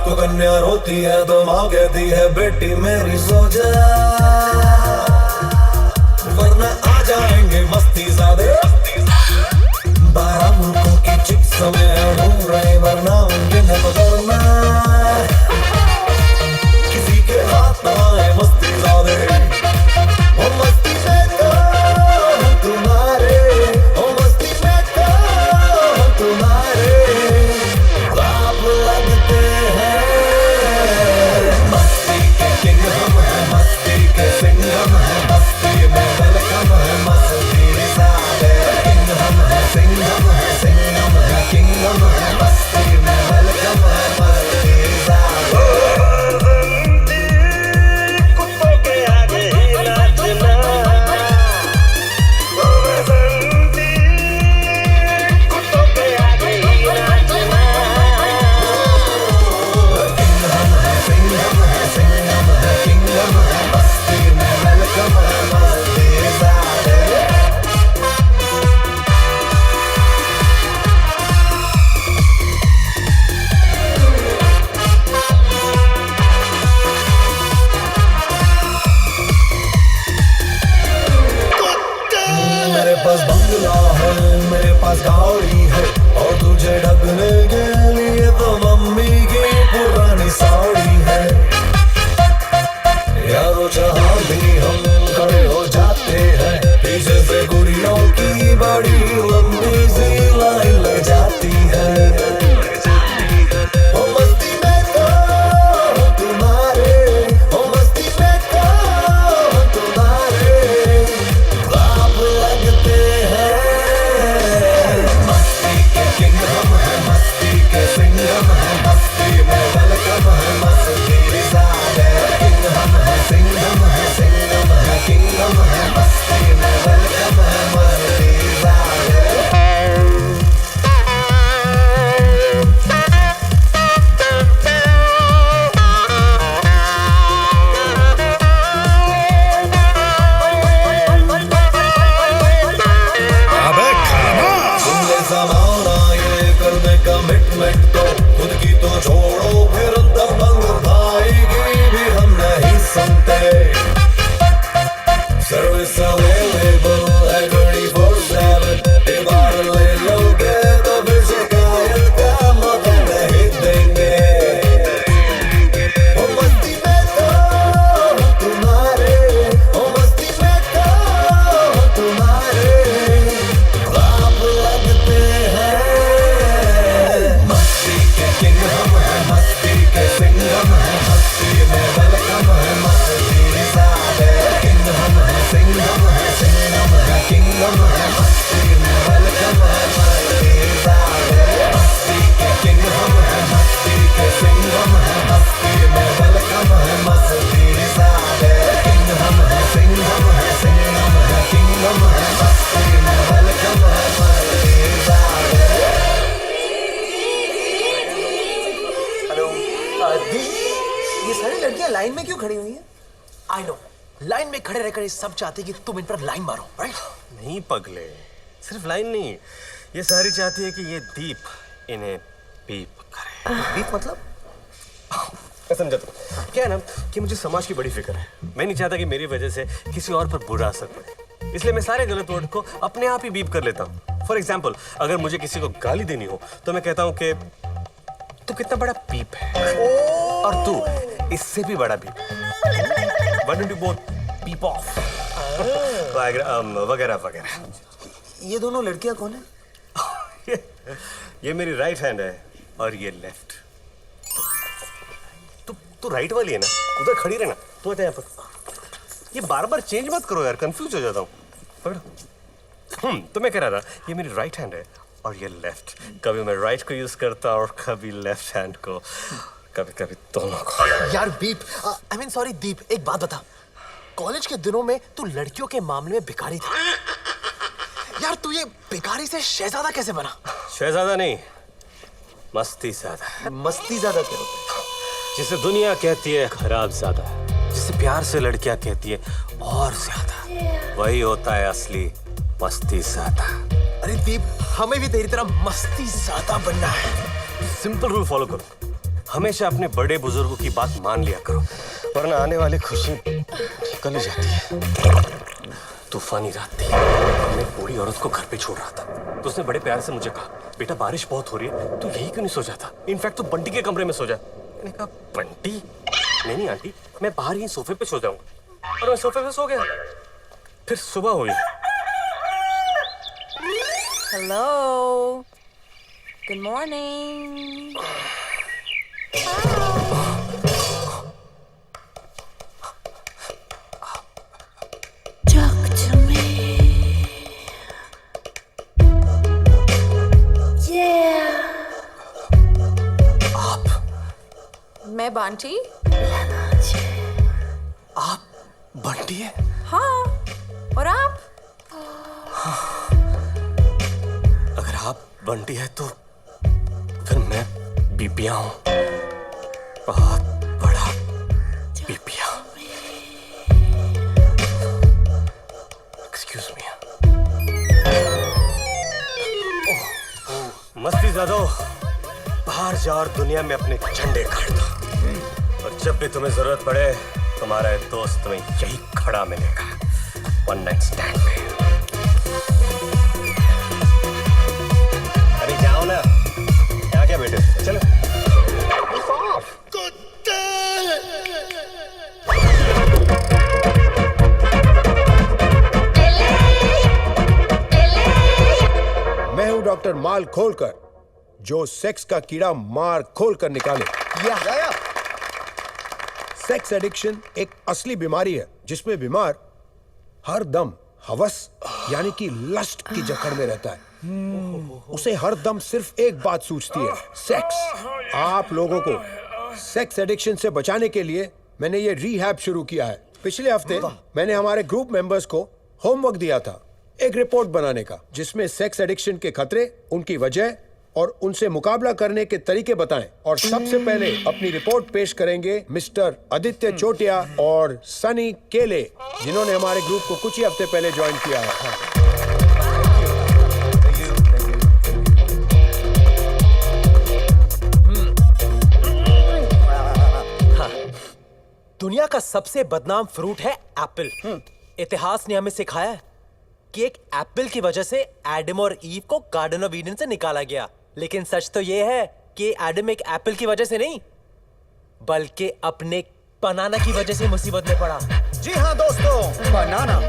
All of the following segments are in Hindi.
रात को कन्या रोती है तो माँ कहती है बेटी मेरी सो जा, वरना आ जाएंगे मस्ती ज़ादे। 12 मुल्कों की चिक्स में घूम रहे वरना उनके न पकड़ना, किसी के हाथ ना आए मस्ती ज़ादे। ओ मस्ती में तो हम तुम्हारे, ओ मस्ती में तो हम तुम्हारे बाप लगते हैं। मस्ती के किंग हम हैं, मस्ती के सिंह हम हैं, मस्ती में वेलकम है मस्ती ज़ादे। किंग हम हैं, सिंह हम हैं, सिंह हम हैं, किंग हम हैं, मस्ती में वेलकम है मस्ती ज़ादे। कुत्तों के आगे नाचना, कुत्तों के आगे नाचना। किंग हम हैं, सिंह हम हैं, सिंह हम हैं, किंग हम हैं, मस्ती में वेलकम है मस्ती ज़ादे। मेरे पास बंगला है, मेरे पास गाड़ी है, और तुझे ढकने के लिए तो मम्मी की पुरानी साड़ी है। यारों जहाँ भी हम खड़े हो जाते हैं, पीछे से गुड़ियों की बड़ी लंबी सी लाइन लग जाती है। ओ मस्ती में तो हम तुम्हारे, ओ मस्ती में तो हम तुम्हारे बाप लगते हैं। मस्ती के किंग हम हैं, मस्ती के सिंह हम हैं, मस्ती में वेलकम है मस्ती ज़ादे। किंग हम हैं, सिंह हम हैं, सिंह हम हैं, किंग हम हैं, मस्ती में वेलकम है मस्ती ज़ादे। तुमने ज़माना ये कर दे कमिटमेंट तो खुद की तो छोड़ो, फिर दबंग भाई की भी हम नहीं सुनते। सर्विस अवेलेबल है 24/7, एक बार ले लोगे तो फिर शिकायत का मौका नहीं देंगे। ओ मस्ती में तो हम तुम्हारे, ओ मस्ती में तो हम तुम्हारे बाप लगते हैं। मस्ती के किंग हम हैं, मस्ती के सिंह हम हैं, मस्ती में वेलकम है मस्ती ज़ादे। किंग हम हैं, सिंह हम हैं, सिंह हम हैं, किंग हम हैं, मस्ती में वेलकम है मस्ती ज़ादे। मस्ती के किंग हम हैं, मस्ती के सिंह हम हैं, मस्ती में वेलकम है मस्ती ज़ादे। किंग हम हैं, सिंह हम हैं, सिंह हम हैं, किंग हम हैं, मस्ती में वेलकम है मस्ती ज़ादे। दी, ये सारी लड़कियां लाइन में क्यों खड़ी हुई हैं? आई नो, लाइन में खड़े रहकर ये सब चाहती कि तुम इन पर लाइन मारो, राइट? नहीं पगले, सिर्फ लाइन नहीं, ये सारी चाहती है कि ये दीप इन्हें पीप करे। बीफ मतलब? मैं समझा तू। क्या है ना कि मुझे समाज की बड़ी फिक्र है। मैं नहीं चाहता कि मेरी वजह से किसी और पर बुरा असर पड़े, इसलिए मैं सारे गलत वर्ड को अपने आप ही बीप कर लेता हूँ। फॉर एग्जाम्पल, अगर मुझे किसी को गाली देनी हो तो मैं कहता हूँ कि तू कितना बड़ा पीप है, और तू इससे भी बड़ा पीप। Why don't you both peep off? वगैरह वगैरह। ये दोनों लड़कियां कौन है? ये मेरी राइट हैंड है और ये लेफ्ट। तू राइट वाली है ना, उधर खड़ी रहना। तू आता यहाँ पर। ये बार बार चेंज मत करो यार, कंफ्यूज हो जाता हूँ। पकड़ो। तो मैं कह रहा था, ये मेरी राइट हैंड है और ये लेफ्ट। कभी मैं राइट को यूज करता और कभी लेफ्ट हैंड को, कभी कभी दोनों को। यार बीप, आई मीन सॉरी दीप, एक बात बता, कॉलेज के दिनों में तू लड़कियों के मामले में भिखारी था। यार तू ये भिखारी से शहजादा कैसे बना? शहजादा नहीं, मस्ती ज़्यादा। मस्ती ज्यादा क्या होता है? जिसे दुनिया कहती है खराब ज़्यादा, जिसे प्यार से लड़कियां कहती है और ज्यादा, वही होता है असली मस्ती ज़्यादा। अरे दीप, हमें भी तेरी तरह मस्ती ज्यादा बनना है। सिंपल रूल फॉलो करो। हमेशा अपने बड़े बुजुर्गों की बात मान लिया करो, वरना आने वाली खुशी निकल ही जाती है। तूफानी रात थी, मैं बूढ़ी औरत को घर पे छोड़ रहा था, तो उसने बड़े प्यार से मुझे कहा, बेटा बारिश बहुत हो रही है, तो यही क्यों नहीं सो जाता? इनफैक्ट तो बंटी के कमरे में सो जा। मैंने कहा बंटी? नहीं आंटी, मैं बाहर ही सोफे पे सो जाऊंगा। और मैं सोफे पे सो गया। फिर सुबह हुई। Hello. Good morning. Talk to me. Yeah. मैं बांटी। आप बंटी है? हाँ। और आप? अगर आप बंटी है तो फिर मैं बीपिया हूं, बहुत बड़ा बीपिया। Excuse me. मस्ती ज्यादा हो, बाहर जा और दुनिया में अपने झंडे गाड़ दो। और जब भी तुम्हें जरूरत पड़े, तुम्हारा एक दोस्त तुम्हें यही खड़ा मिलेगा, वन नाइट स्टैंड पे। अरे जाओ ना, यहाँ क्या बैठे? चलो। मैं हूं डॉक्टर माल खोलकर, जो सेक्स का कीड़ा मार खोल कर निकाले। सेक्स एडिक्शन एक असली बीमारी है जिसमें बीमार हर दम हवस यानी कि लस्ट की जकड़ में रहता है। उसे हर दम सिर्फ एक बात सूझती है, सेक्स। आप लोगों को सेक्स एडिक्शन से बचाने के लिए मैंने ये रिहैब शुरू किया है। पिछले हफ्ते मैंने हमारे ग्रुप मेंबर्स को होमवर्क दिया था, एक रिपोर्ट बनाने का, जिसमें सेक्स एडिक्शन के खतरे, उनकी वजह और उनसे मुकाबला करने के तरीके बताएं। और सबसे पहले अपनी रिपोर्ट पेश करेंगे मिस्टर आदित्य चोटिया और सनी केले, जिन्होंने हमारे ग्रुप को कुछ ही हफ्ते पहले ज्वाइन किया है। दुनिया का सबसे बदनाम फ्रूट है एप्पल। इतिहास ने हमें सिखाया है कि एक एप्पल की वजह से एडम और ईव को गार्डन ऑफ ईडन से निकाला गया। लेकिन सच तो ये है कि एडम एक एप्पल की वजह से नहीं, बल्कि अपने बनाना की वजह से मुसीबत में पड़ा। जी हाँ दोस्तों, बनाना।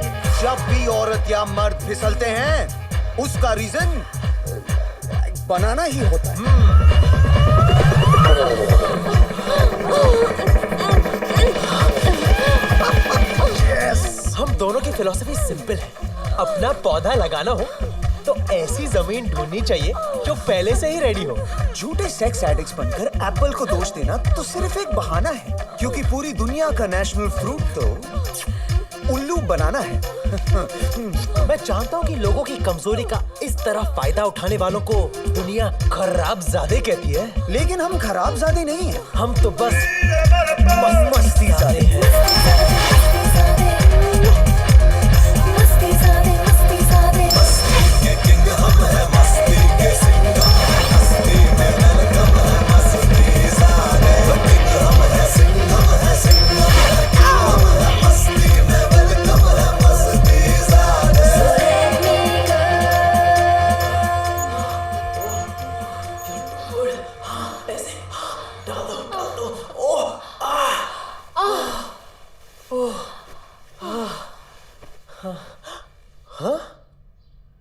जब भी औरत या मर्द फिसलते हैं, उसका रीजन बनाना ही होता है। हम दोनों की फिलॉसफी सिंपल है, अपना पौधा लगाना हो तो ऐसी जमीन ढूंढनी चाहिए जो पहले से ही रेडी हो। झूठे सेक्स एडिक्ट्स बनकर एप्पल को दोष देना तो सिर्फ एक बहाना है, क्योंकि पूरी दुनिया का नेशनल फ्रूट तो उल्लू बनाना है। मैं जानता हूँ कि लोगों की कमजोरी का इस तरह फायदा उठाने वालों को दुनिया खराबजादे कहती है, लेकिन हम खराबजादे नहीं हैं। हम तो बस मस्तीजादे हैं।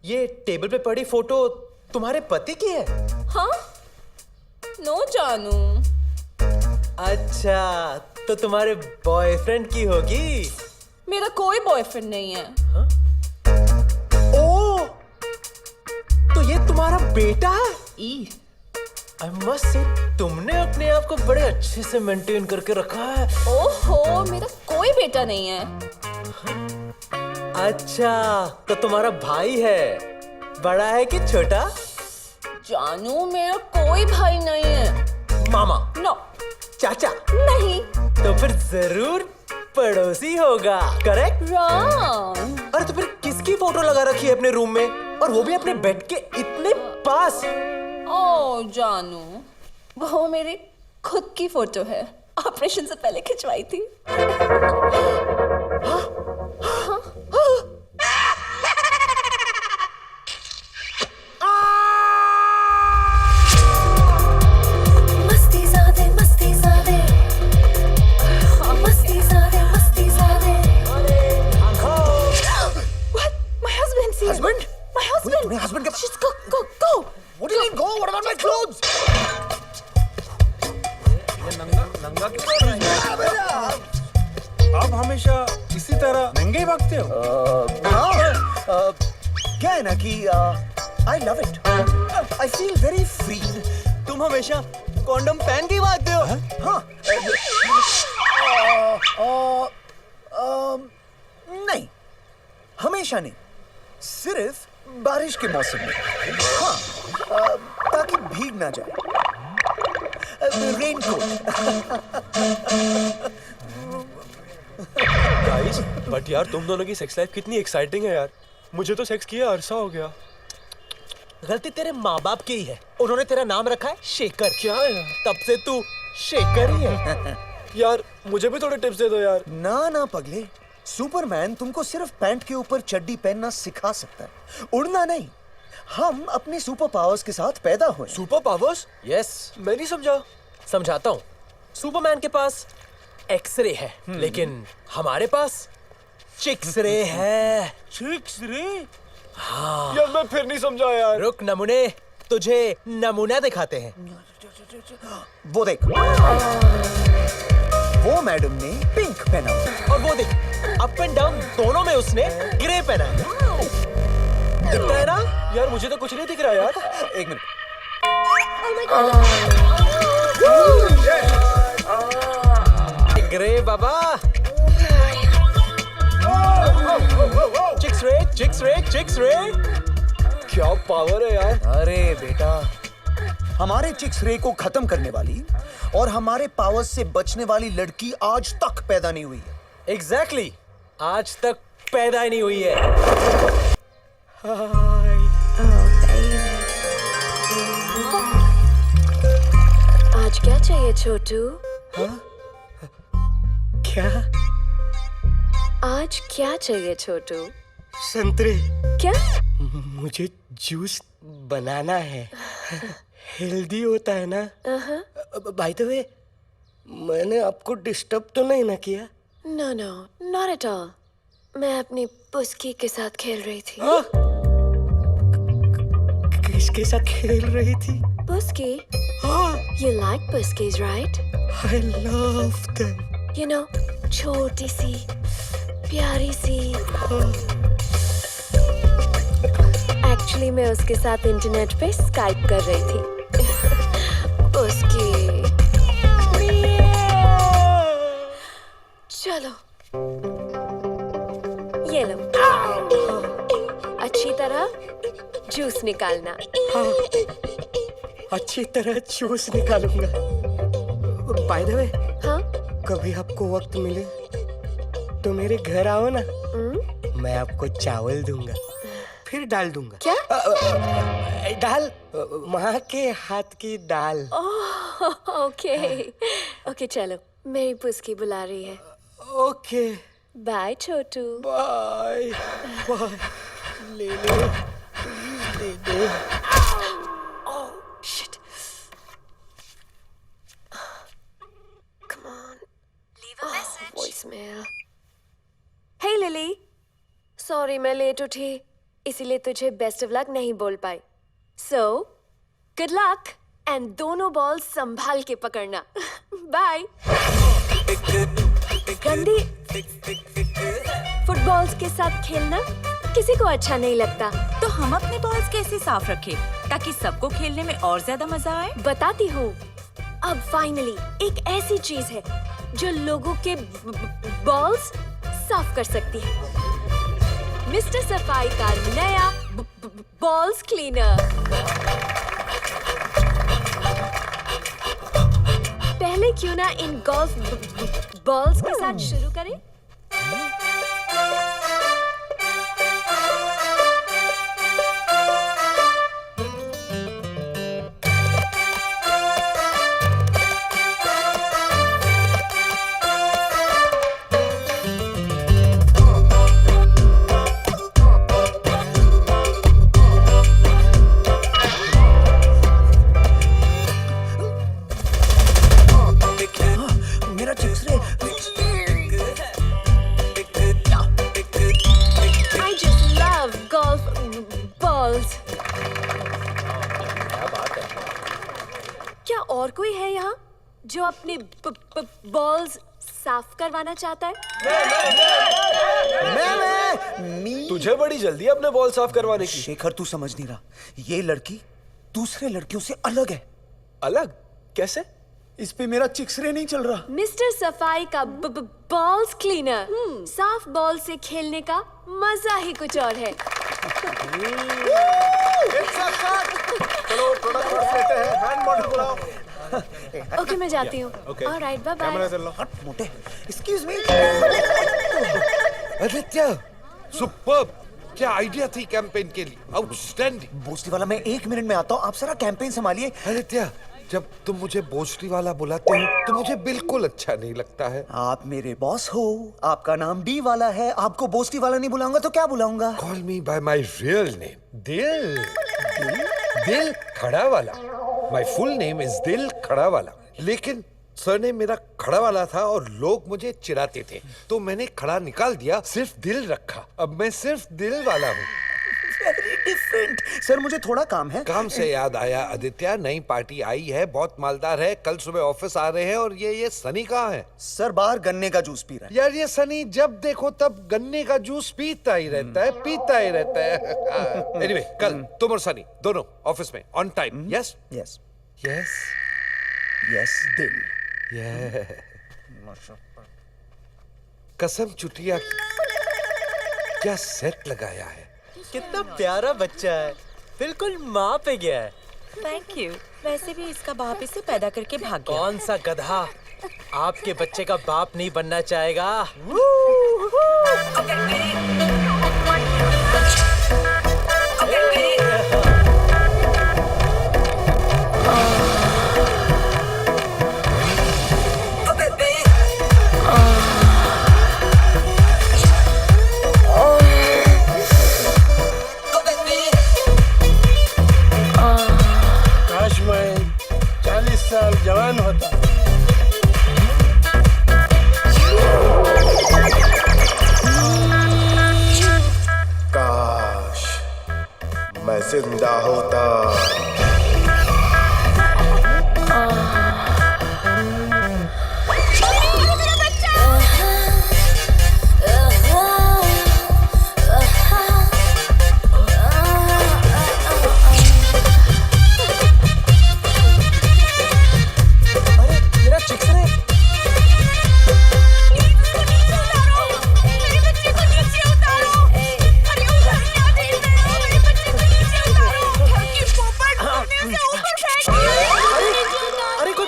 ये टेबल पे पड़ी फोटो तुम्हारे पति की है? हाँ? नो जानू। अच्छा, तो तुम्हारे बॉयफ्रेंड की होगी। मेरा कोई बॉयफ्रेंड नहीं है। ओ, तो ये तुम्हारा बेटा है? आई मस्ट से तुमने अपने आप को बड़े अच्छे से मेंटेन करके रखा है। ओहो, मेरा कोई बेटा नहीं है। अच्छा, तो तुम्हारा भाई है, बड़ा है कि छोटा? जानू, मेरा कोई भाई नहीं है। मामा? नो। चाचा? नहीं। तो फिर जरूर पड़ोसी होगा, करेक्ट? रॉन्ग। अरे तो फिर किसकी फोटो लगा रखी है अपने रूम में, और वो भी अपने बेड के इतने पास? ओ जानू, वो मेरे खुद की फोटो है, ऑपरेशन से पहले खिंचवाई थी। मस्ती ज़ादे मस्ती ज़ादे मस्ती ज़ादे मस्ती ज़ादे What? My husband's here. Husband? My husband. तुम्हें husband का- Just go. What do you mean go? What about my clothes? आप हमेशा इसी तरह नंगे ही भागते हो? क्या है ना कि I love it. I feel very free. तुम हमेशा कॉन्डम पहन के भागते हो? हाँ नहीं, हमेशा नहीं, सिर्फ बारिश के मौसम में। हाँ, ताकि भीग ना जाए। रेनकोट। गाइस, बट यार तुम दोनों की सेक्स लाइफ कितनी एक्साइटिंग है यार। मुझे तो सेक्स किया अरसा हो गया। गलती तेरे माँ बाप की ही है, उन्होंने तेरा नाम रखा है शेखर। क्या है यार? तब से तू शेखर ही है। यार मुझे भी थोड़े टिप्स दे दो यार। ना पगले, सुपरमैन तुमको सिर्फ पैंट के ऊपर चड्डी पहनना सिखा सकता है, उड़ना नहीं। हम अपने सुपर पावर्स के साथ पैदा हुए। Super powers? यस, मैं नहीं समझा। समझाता हूँ। सुपरमैन के पास एक्सरे है, लेकिन हमारे पास चिक्स रे है। चिक्स रे? हाँ। यार मैं फिर नहीं समझा यार। रुक नमूने, तुझे नमूना दिखाते हैं। वो देख, वो मैडम ने पिंक पहना हुआ। और वो देख, अप एंड डाउन दोनों में उसने ग्रे पहना है। दिखता है ना? यार मुझे तो कुछ नहीं दिख रहा यार। एक मिनट। ग्रे बाबा। चिक्स रे, चिक्स रे, चिक्स रे। क्या पावर है यार। अरे बेटा, हमारे चिक्स रे को खत्म करने वाली और हमारे पावर्स से बचने वाली लड़की आज तक पैदा नहीं हुई है। एग्जैक्टली, आज तक पैदा ही नहीं हुई है। आज क्या चाहिए छोटू? क्या? आज क्या चाहिए छोटू? संतरे। क्या? मुझे जूस बनाना है। हेल्दी होता है ना? बाय द वे, मैंने आपको डिस्टर्ब तो नहीं ना किया? No no, not at all. मैं अपनी पुस्की के साथ खेल रही थी। किसके साथ खेल रही थी? पुस्की? You like puskies, right? I love them. You know, छोटी सी, प्यारी सी। एक्चुअली मैं उसके साथ इंटरनेट पे स्काइप कर रही थी। पुस्की। चलो, ये लो। अच्छी तरह जूस निकालना। अच्छी तरह जूस निकालूंगा। बाय द वे, हाँ? कभी आपको वक्त मिले तो मेरे घर आओ ना। मैं आपको चावल दूंगा, फिर दाल दूंगा। क्या? दाल, माँ के हाथ की दाल। ओके ओके, चलो, मेरी पुस्की बुला रही है। Okay bye Chhotu. Bye bye. ले ले, प्लीज दे दे। Shit. Come on. Leave a message. Voicemail. Hey Lily. Sorry मैं लेट उठी, इसीलिए तुझे बेस्ट ऑफ लक नहीं बोल पाई। So, good luck and दोनों बॉल संभाल के पकड़ना। बाय। गंदी फुटबॉल्स के साथ खेलना किसी को अच्छा नहीं लगता। तो हम अपने बॉल्स कैसे साफ रखें ताकि सबको खेलने में और ज्यादा मजा आए? बताती हूँ। अब फाइनली एक ऐसी चीज है जो लोगों के बॉल्स साफ कर सकती है। मिस्टर सफाई का नया बॉल्स क्लीनर। पहले क्यों ना इन गोल्फ बॉल्स के साथ शुरू करें? और कोई है यहाँ जो अपने बॉल्स साफ करवाना चाहता है? मैं तुझे बड़ी जल्दी है अपने बॉल साफ करवाने की। शेखर, तू समझ नहीं रहा, ये लड़की दूसरे लड़कियों से अलग है। अलग कैसे? इस पे मेरा चिक्सरे नहीं चल रहा। मिस्टर सफाई का बॉल्स क्लीनर, साफ बॉल से खेलने का मजा ही कुछ और है। चलो प्रोडक्ट लेते हैं, हैंड मॉडल बुलाओ। ओके, मैं जाती हूँ। Alright, bye bye. हट मोटे, एक्सक्यूज मी। आदित्य, सुपर्ब! क्या आइडिया थी कैंपेन के लिए, आउटस्टैंडिंग। भोसडी वाला, मैं 1 मिनट में आता हूँ, आप सारा कैंपेन संभालिए। आदित्य, जब तुम मुझे भोसडी वाला बुलाते हो तो मुझे बिल्कुल अच्छा नहीं लगता है। आप मेरे बॉस हो, आपका नाम डी वाला है, आपको भोसडी वाला नहीं बुलाऊंगा तो क्या बुलाऊंगा? Call me by my real name, Dil. दिल खड़ा वाला। माय फुल नेम इज दिल खड़ा वाला, लेकिन सरनेम मेरा खड़ा वाला था और लोग मुझे चिढ़ाते थे, तो मैंने खड़ा निकाल दिया, सिर्फ दिल रखा। अब मैं सिर्फ दिल वाला हूँ। Very different. सर, मुझे थोड़ा काम है। काम से याद आया आदित्य, नई पार्टी आई है, बहुत मालदार है, कल सुबह ऑफिस आ रहे हैं। और ये सनी कहाँ है? सर, बाहर गन्ने का जूस पी रहा है। यार, ये सनी जब देखो तब गन्ने का जूस पीता ही रहता है, पीता ही रहता है। एनीवे, कल तुम और सनी दोनों ऑफिस में on time. Yes yes yes yes दिल। कसम चुटिया की, क्या सेट लगाया है। कितना प्यारा बच्चा है, बिल्कुल माँ पे गया है। Thank you. वैसे भी इसका बाप इसे पैदा करके भाग गया। कौन सा गधा आपके बच्चे का बाप नहीं बनना चाहेगा? काश मैं 40 साल जवान होता। काश मैं जिंदा होता।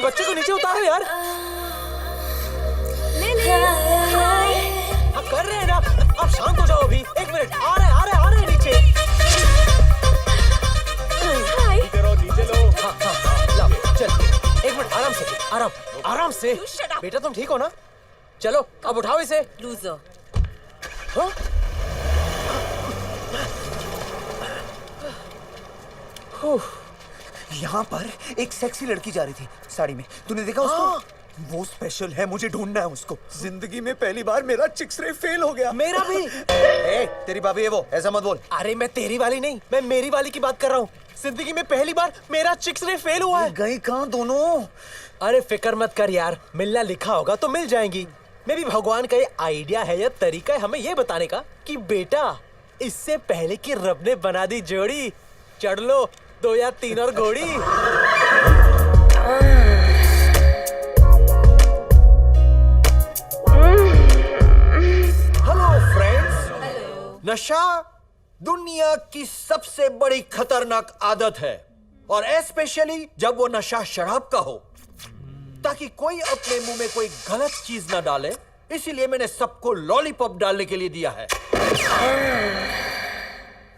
बच्चे को नीचे उतारो यार। आप कर रहे हैं ना, आप शांत हो जाओ अभी। 1 मिनट, आ रहे हैं नीचे। नीचे लो। हाँ, लाओ, चल। 1 मिनट, आराम से। बेटा तुम ठीक हो ना? चलो अब उठाओ इसे। लूजर। हाँ? यहाँ पर एक सेक्सी लड़की जा रही थी साड़ी में, तूने देखा उसको? वो स्पेशल है, मुझे ढूंढना है उसको। जिंदगी में पहली बार मेरा चिक्सरे फेल हो गया। मेरा भी। तेरी भाभी है वो, ऐसा मत बोल। अरे मैं तेरी वाली नहीं, मैं मेरी वाली की बात कर रहा हूँ। जिंदगी में पहली बार मेरा चिक्सरे फेल हुआ है। गई कहाँ दोनों? अरे फिक्र मत कर यार, मिलना लिखा होगा तो मिल जाएंगी। मे भी भगवान का ये आइडिया है या तरीका है हमें ये बताने का कि बेटा, इससे पहले कि रब ने बना दी जोड़ी, चढ़ लो 2 या 3 और घोड़ी। Hello friends. नशा दुनिया की सबसे बड़ी खतरनाक आदत है, और स्पेशली जब वो नशा शराब का हो, ताकि कोई अपने मुंह में कोई गलत चीज ना डाले, इसीलिए मैंने सबको लॉलीपॉप डालने के लिए दिया है।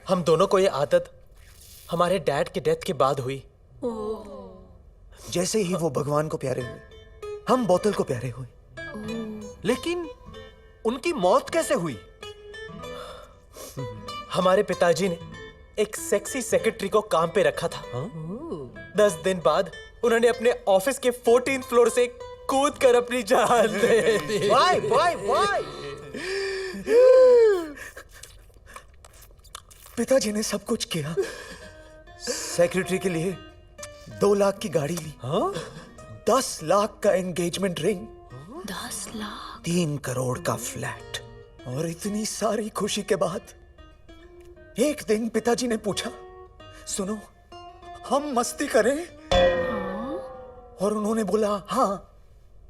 हम दोनों को ये आदत हमारे डैड के डेथ के बाद हुई। जैसे ही वो भगवान को प्यारे हुए, हम बोतल को प्यारे हुए। लेकिन उनकी मौत कैसे हुई? हमारे पिताजी ने एक सेक्सी सेक्रेटरी को काम पे रखा था। 10 दिन बाद उन्होंने अपने ऑफिस के 14th फ्लोर से कूद कर अपनी जान दे दी। वाई पिताजी ने सब कुछ किया सेक्रेटरी के लिए, 2 लाख की गाड़ी ली, 10 लाख का एंगेजमेंट रिंग, 10 लाख 3 करोड़ का फ्लैट। और इतनी सारी खुशी के बाद एक दिन पिताजी ने पूछा, सुनो हम मस्ती करें? और उन्होंने बोला हाँ।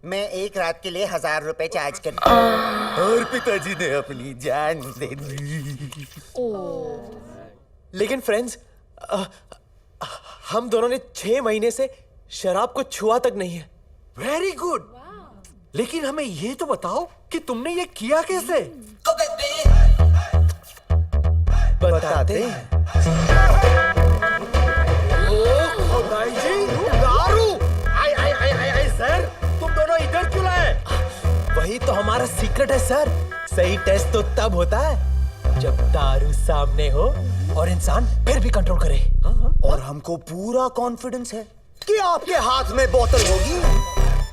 मैं 1 रात के लिए 1000 रुपए चार्ज कर। और पिताजी ने अपनी जान दे दी। लेकिन फ्रेंड्स, हम दोनों ने 6 महीने से शराब को छुआ तक नहीं है। Very good. लेकिन हमें ये तो बताओ कि तुमने ये किया कैसे? बताते हैं। भाई जी, दारू! आई सर, तुम दोनों इधर क्यों लाए? वही तो हमारा सीक्रेट है सर। सही टेस्ट तो तब होता है जब दारू सामने हो और इंसान फिर भी कंट्रोल करे। और हमको पूरा कॉन्फिडेंस है कि आपके हाथ में बोतल होगी,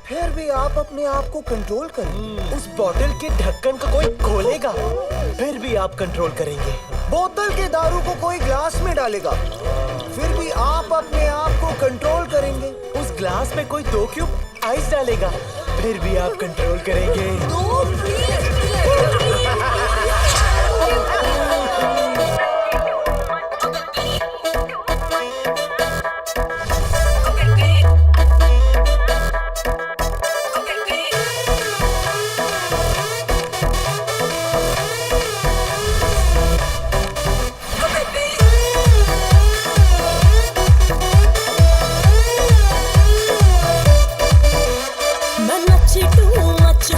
फिर भी आप अपने आप को कंट्रोल करें। उस बोतल के ढक्कन को कोई खोलेगा, फिर भी आप कंट्रोल करेंगे। बोतल के दारू को कोई ग्लास में डालेगा, फिर भी आप अपने आप को कंट्रोल करेंगे। उस ग्लास में कोई 2 क्यूब आइस डालेगा, फिर भी आप कंट्रोल करेंगे। मैं नची too much,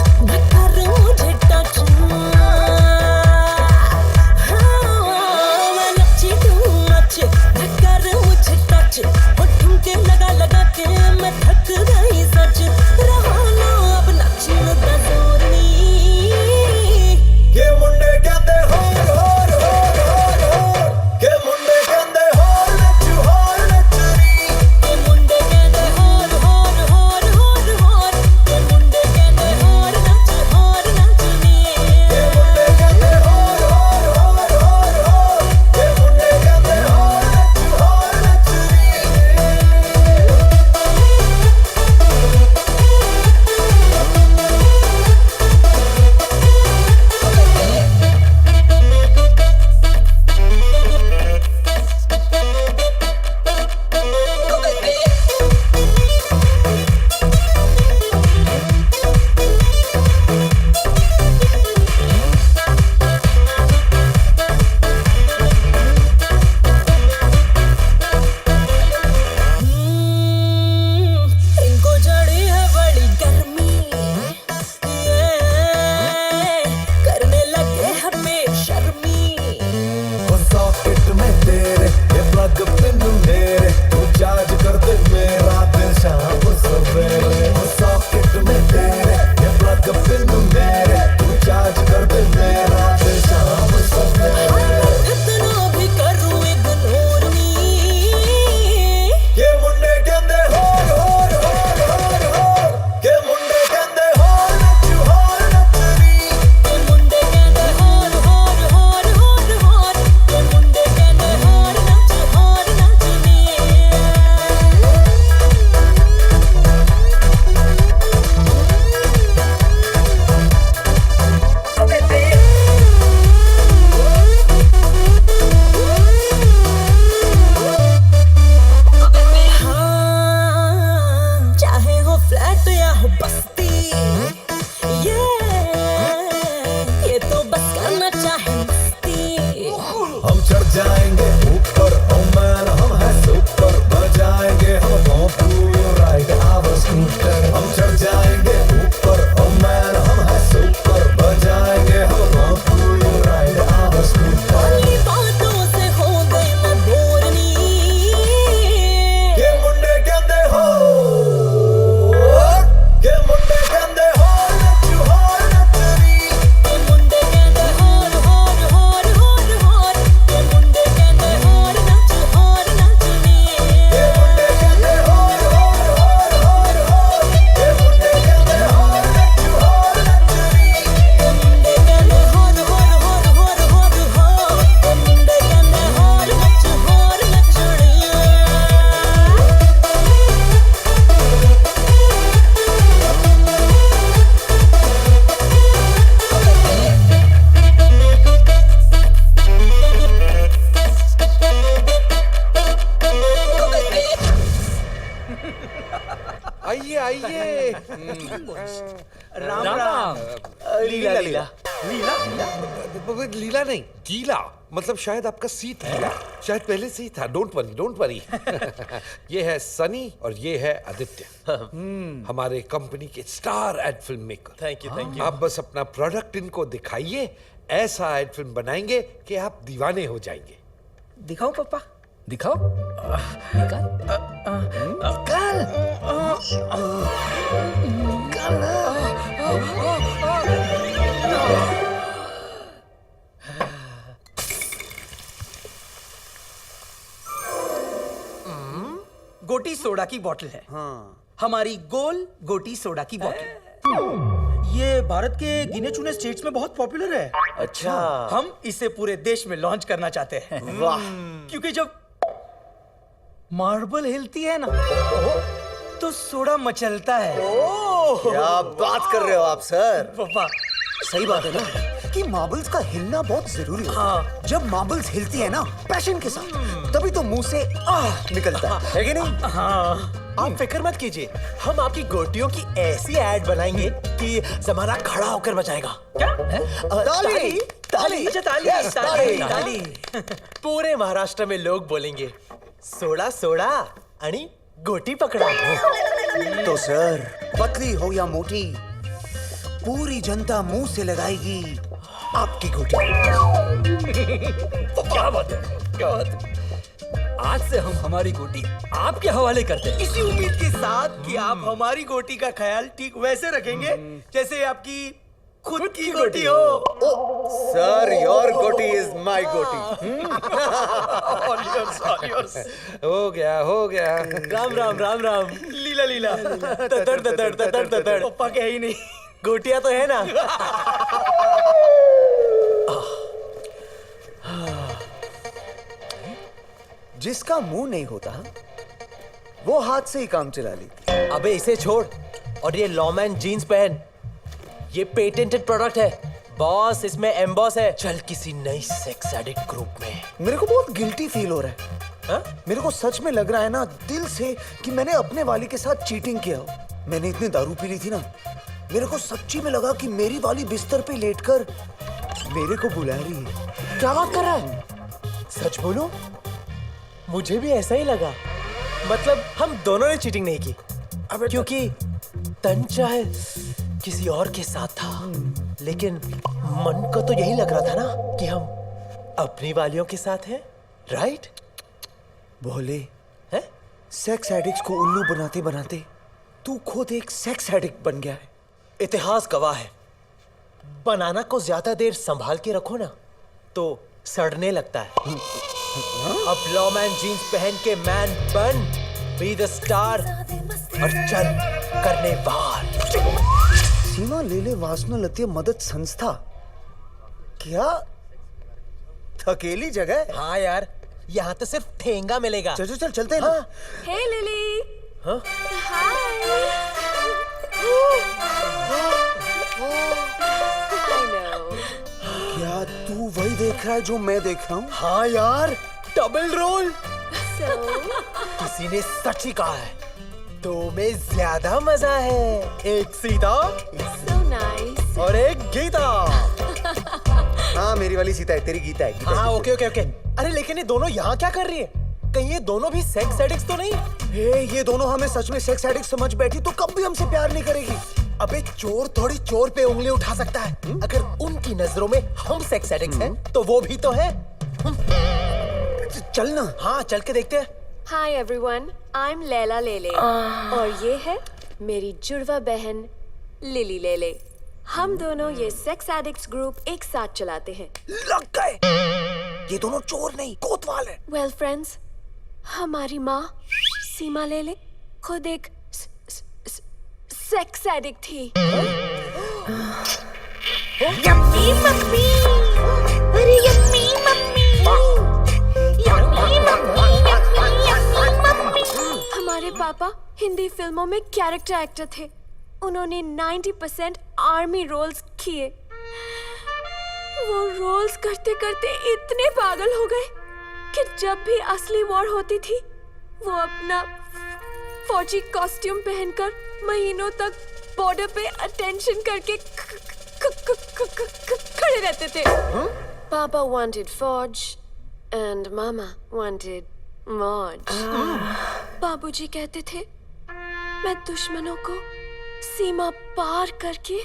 आइए। राम राम। लीला लीला लीला नहीं, गीला। मतलब शायद आपका सीट गीला, शायद पहले से ही था। Don't worry, don't worry. ये है सनी और ये है आदित्य, हमारे कंपनी के star ad film maker. Thank you. आप बस अपना प्रोडक्ट इनको दिखाइए, ऐसा एड फिल्म बनाएंगे कि आप दीवाने हो जाएंगे। दिखाओ पापा, दिखाओ। निकाल। गोटी सोडा की बोतल है। हमारी गोल गोटी सोडा की बोतल। ये भारत के गिने चुने स्टेट्स में बहुत पॉपुलर है। अच्छा। हम इसे पूरे देश में लॉन्च करना चाहते हैं। वाह। क्योंकि जब मार्बल हिलती है ना, तो सोडा मचलता है। क्या बात कर रहे हो आप सर? पापा, सही बात है ना कि मार्बल्स का हिलना बहुत जरूरी है। हाँ। जब मार्बल्स हिलती है ना पैशन के साथ, तभी तो मुंह से निकलता है कि नहीं? हाँ। आप फिक्र मत कीजिए, हम आपकी गोटियों की ऐसी एड बनाएंगे कि जमाना खड़ा होकर बजाएगा। क्या? ताली, ताली, अच्छा, ताली, Yes, ताली, ताली। ताली। पूरे महाराष्ट्र में लोग बोलेंगे सोडा सोडा आणि गोटी पकड़ा। तो सर, पतली हो या मोटी, पूरी जनता मुंह से लगाएगी आपकी गोटी। क्या बात है, क्या बात है। आज से हम हमारी गोटी आपके हवाले करते हैं, इसी उम्मीद के साथ कि आप हमारी गोटी का ख्याल ठीक वैसे रखेंगे जैसे आपकी खुद की गोटी हो। सर, योर गोटी इज माय गोटी। हो गया, हो गया। राम राम राम राम। लीला लीला। तदड़ तदड़ तदड़ तदड़। पप्पा के ही नहीं। गोटियां तो है ना। जिसका मुंह नहीं होता वो हाथ से ही काम चला लेती। अबे इसे छोड़ और ये लॉमैन जीन्स पहन। ये पेटेंटेड प्रोडक्ट है बॉस, इसमें एम्बॉस है। चल किसी नई सेक्स एडिक्ट ग्रुप में। मेरे को बहुत गिल्टी फील हो रहा है। हा? मेरे को सच में लग रहा है ना दिल से कि मैंने अपने वाली के साथ चीटिंग किया हो। मैंने इतनी दारू पी ली थी ना, मेरे को सच्ची में लगा कि मेरी वाली बिस्तर पे लेटकर मेरे को बुला रही है। क्या बात कर रहा है? सच बोलो, मुझे भी ऐसा ही लगा। मतलब हम दोनों ने चीटिंग नहीं की। अबे क्योंकि तन चाहे किसी और के साथ था, लेकिन मन को तो यही लग रहा था ना कि हम अपनी वालियों के साथ हैं, राइट? भोले, है? सेक्स एडिक्ट्स को उल्लू बनाते बनाते तू खुद एक सेक्स एडिक्ट बन गया है। इतिहास गवाह है, बनाना को ज्यादा देर संभाल के रखो ना तो सड़ने लगता है। अब लॉमैन जीन्स पहन के मैन बन, बी द स्टार और चल करने वार। सीमा लेले वासना लतीय मदद संस्था, क्या थकेली जगह है? हाँ यार, यहाँ तो सिर्फ ठेंगा मिलेगा। चल चल चल चलते हैं ना। हाँ। हे लिली। हाँ? I know. क्या तू वही देख रहा है जो मैं देख रहा हूँ? हाँ यार, डबल रोल। So, किसी ने सच ही कहा है, दो में ज्यादा मजा है। एक सीता so nice. और एक गीता। हाँ, मेरी वाली सीता है, तेरी गीता है। हाँ ओके ओके ओके। अरे लेकिन ये दोनों यहाँ क्या कर रही है? कहीं ये दोनों भी सेक्स एडिक्ट्स तो नहीं? हे, ये दोनों हमें सच में सेक्स एडिक्ट समझ बैठी तो कब भी हमसे प्यार नहीं करेगी। अबे चोर थोड़ी चोर पे उंगली उठा सकता है। अगर उनकी नजरों में हम सेक्स एडिक्ट्स हैं, तो वो भी तो है। चल ना। हाँ चल के देखते हैं। Hi everyone, I'm लैला लेले और ये है मेरी जुड़वा बहन लिली लेले। हम दोनों ये सेक्स एडिक्ट्स ग्रुप एक साथ चलाते हैं। लग गए, ये दोनों चोर नहीं कोतवाल हैं। Well friends, हमारी माँ सीमा लेले खुद एक सेक्स एडिक्ट थी। यम्मी मम्मी, अरे yummy mummy, yummy mummy, yummy mummy. हमारे पापा हिंदी फिल्मों में कैरेक्टर एक्टर थे। उन्होंने 90% आर्मी रोल्स किए। वो रोल्स करते करते इतने पागल हो गए कि जब भी असली वॉर होती थी वो अपना फौजी कॉस्ट्यूम पहनकर महीनों तक बॉर्डर पे अटेंशन करके खड़े रहते थे। पापा वांटेड फौज एंड मामा वांटेड मौज। बाबूजी कहते थे मैं दुश्मनों को सीमा पार करके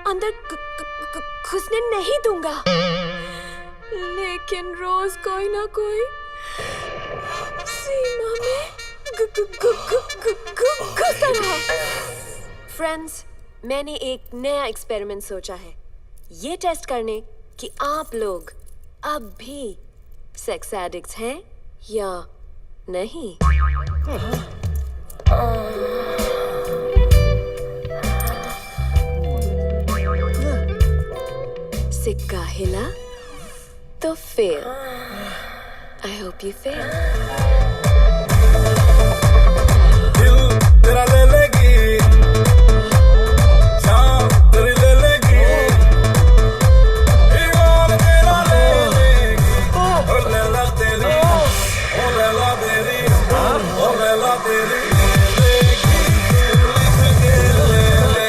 अंदर घुसने नहीं दूंगा, लेकिन रोज कोई ना कोई सीमा में घुसता रहा। फ्रेंड्स, मैंने एक नया एक्सपेरिमेंट सोचा है, ये टेस्ट करने कि आप लोग अब भी सेक्स एडिक्ट्स हैं या नहीं। सिक्का हिला तो fail. I hope you fail. दिल तेरा ले लेगी, जान तेरी ले लेगी, ईमान तेरा ले लेगी। ओ लैला तेरी, ओ लैला तेरी, ओ लैला तेरी ले लेगी, लिख के ले ले।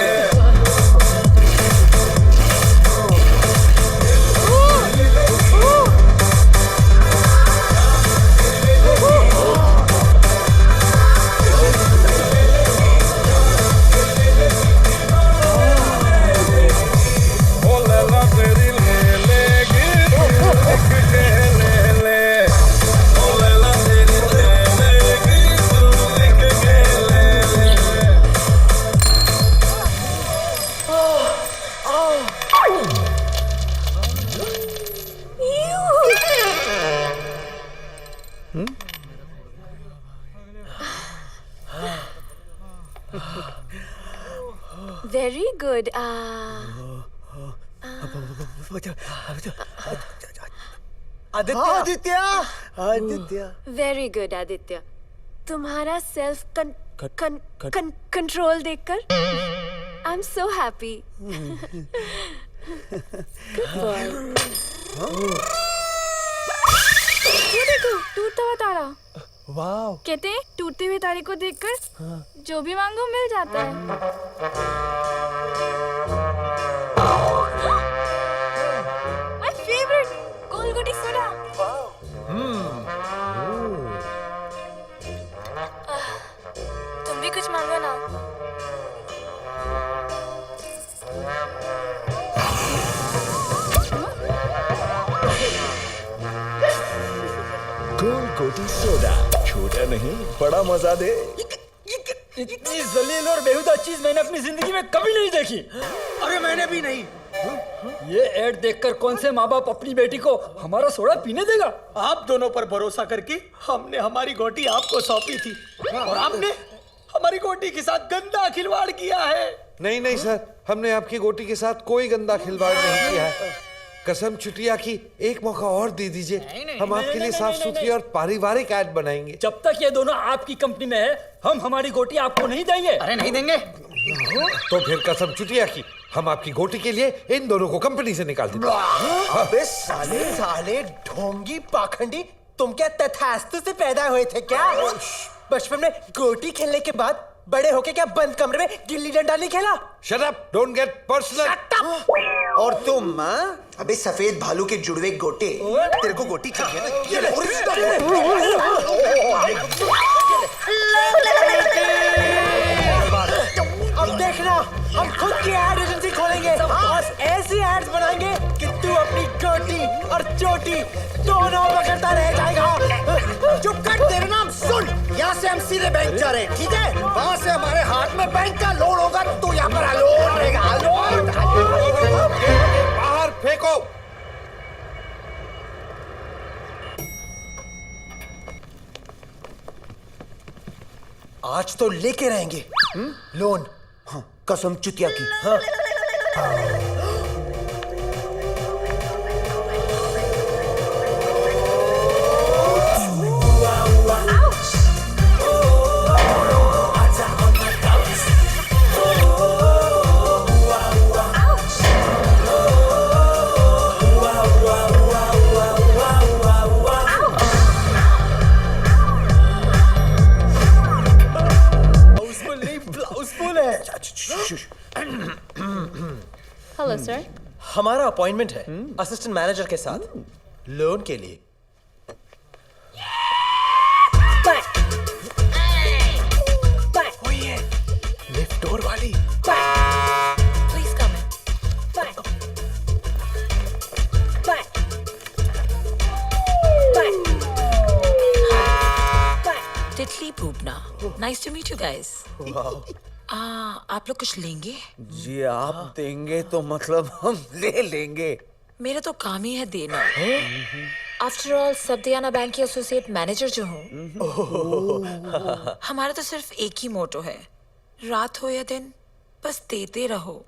Very good. Aditya Aditya Very good, Aditya. तुम्हारा सेल्फ कंट्रोल देखकर I am so happy. Good boy. ये देखो, टूटता हुआ तारा। वाह। कहते हैं टूटते हुए तारे को देखकर जो भी मांगो मिल जाता है। माय फेवरेट गोलगोटी सोडा। तुम भी कुछ मांगो ना। गोलगोटी सोडा, छोटा नहीं बड़ा मजा दे। इतनी जलील और बेहुदा चीज मैंने अपनी जिंदगी में कभी नहीं देखी। अरे मैंने भी नहीं। ये ऐड देखकर कौन से माँ बाप अपनी बेटी को हमारा सोडा पीने देगा? आप दोनों पर भरोसा करके हमने हमारी गोटी आपको सौंपी थी और आपने हमारी गोटी के साथ गंदा खिलवाड़ किया है। नहीं नहीं सर, हमने आपकी गोटी के साथ कोई गंदा खिलवाड़ नहीं किया है। कसम चुटिया की, एक मौका और दे दीजिए। हम आपके लिए साफ सुथरी और पारिवारिक ऐड बनाएंगे। जब तक ये दोनों आपकी कंपनी में है, हम हमारी गोटी आपको नहीं देंगे। अरे नहीं देंगे। तो फिर कसम चुटिया की, हम आपकी गोटी के लिए इन दोनों को कंपनी से निकाल देंगे। अबे साले साले ढोंगी पाखंडी, तुम क्या तथास्तु से पैदा हुए थे क्या? बचपन में गोटी खेलने के बाद बड़े होके क्या बंद कमरे में गिल्ली डंडा नहीं खेला? Shut up, don't get personal. और तुम अबे सफेद भालू के जुड़वे गोटे, तेरे को गोटी चाहिए ना? ये ले। अब देखना, हम खुद की एड एजेंसी खोलेंगे और ऐसी एड्स बनाएंगे कि तू अपनी गोटी और चोटी दोनों पकड़ता रह जाएगा। चुप कर, तेरा नाम सुन। यहाँ से हम सीधे बैंक जा रहे हैं, ठीक है? वहाँ से हमारे हाथ में बैंक का लोन होगा, तू यहाँ पर लोन रहेगा। लोन बाहर फेंको। आज तो लेके रहेंगे लोन। हाँ, कसम चुतिया की। हाँ। हमारा अपॉइंटमेंट है असिस्टेंट मैनेजर के साथ लोन के लिए। लिफ्ट डोर वाली। Please come in. तितली भूपना, nice to meet you guys. आप लोग कुछ लेंगे? जी आप देंगे तो मतलब हम ले लेंगे। मेरा तो काम ही है देना। आफ्टर ऑल सब्दियाना बैंक की एसोसिएट मैनेजर जो हूँ, हमारा तो सिर्फ एक ही मोटो है, रात हो या दिन बस देते रहो।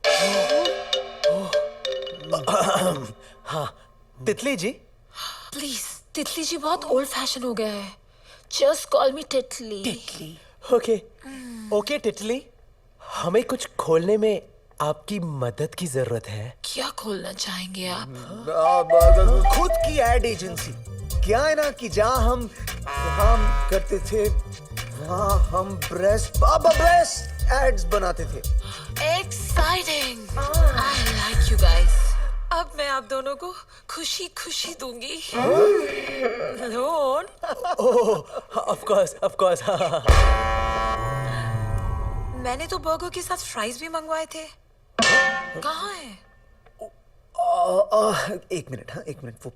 हाँ तितली जी। प्लीज, तितली जी बहुत ओल्ड फैशन हो गया है। जस्ट कॉल मी तितली। ओके ओके तितली, हमें कुछ खोलने में आपकी मदद की जरूरत है। क्या खोलना चाहेंगे आप? खुद की एड एजेंसी। क्या है ना कि जहाँ हम काम करते थे वहाँ हम ब्रेस्ट एड्स बनाते थे। Exciting. I like you guys. अब मैं आप दोनों को खुशी खुशी दूंगी लोन। Of course. मैंने तो बर्गर के साथ फ्राइज भी मंगवाए थे। कहाँ है? एक मिनट वो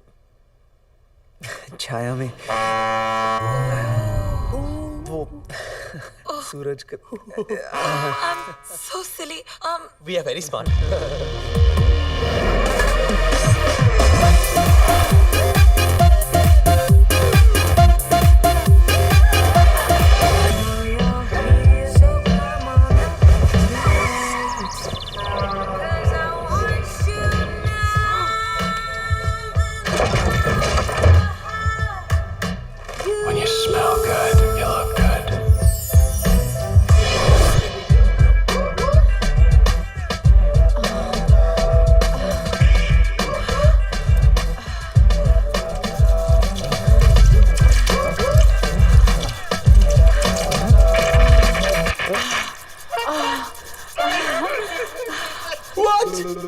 छाया में वो सूरज का। I'm so silly. We are very smart. When you smell good, you look good.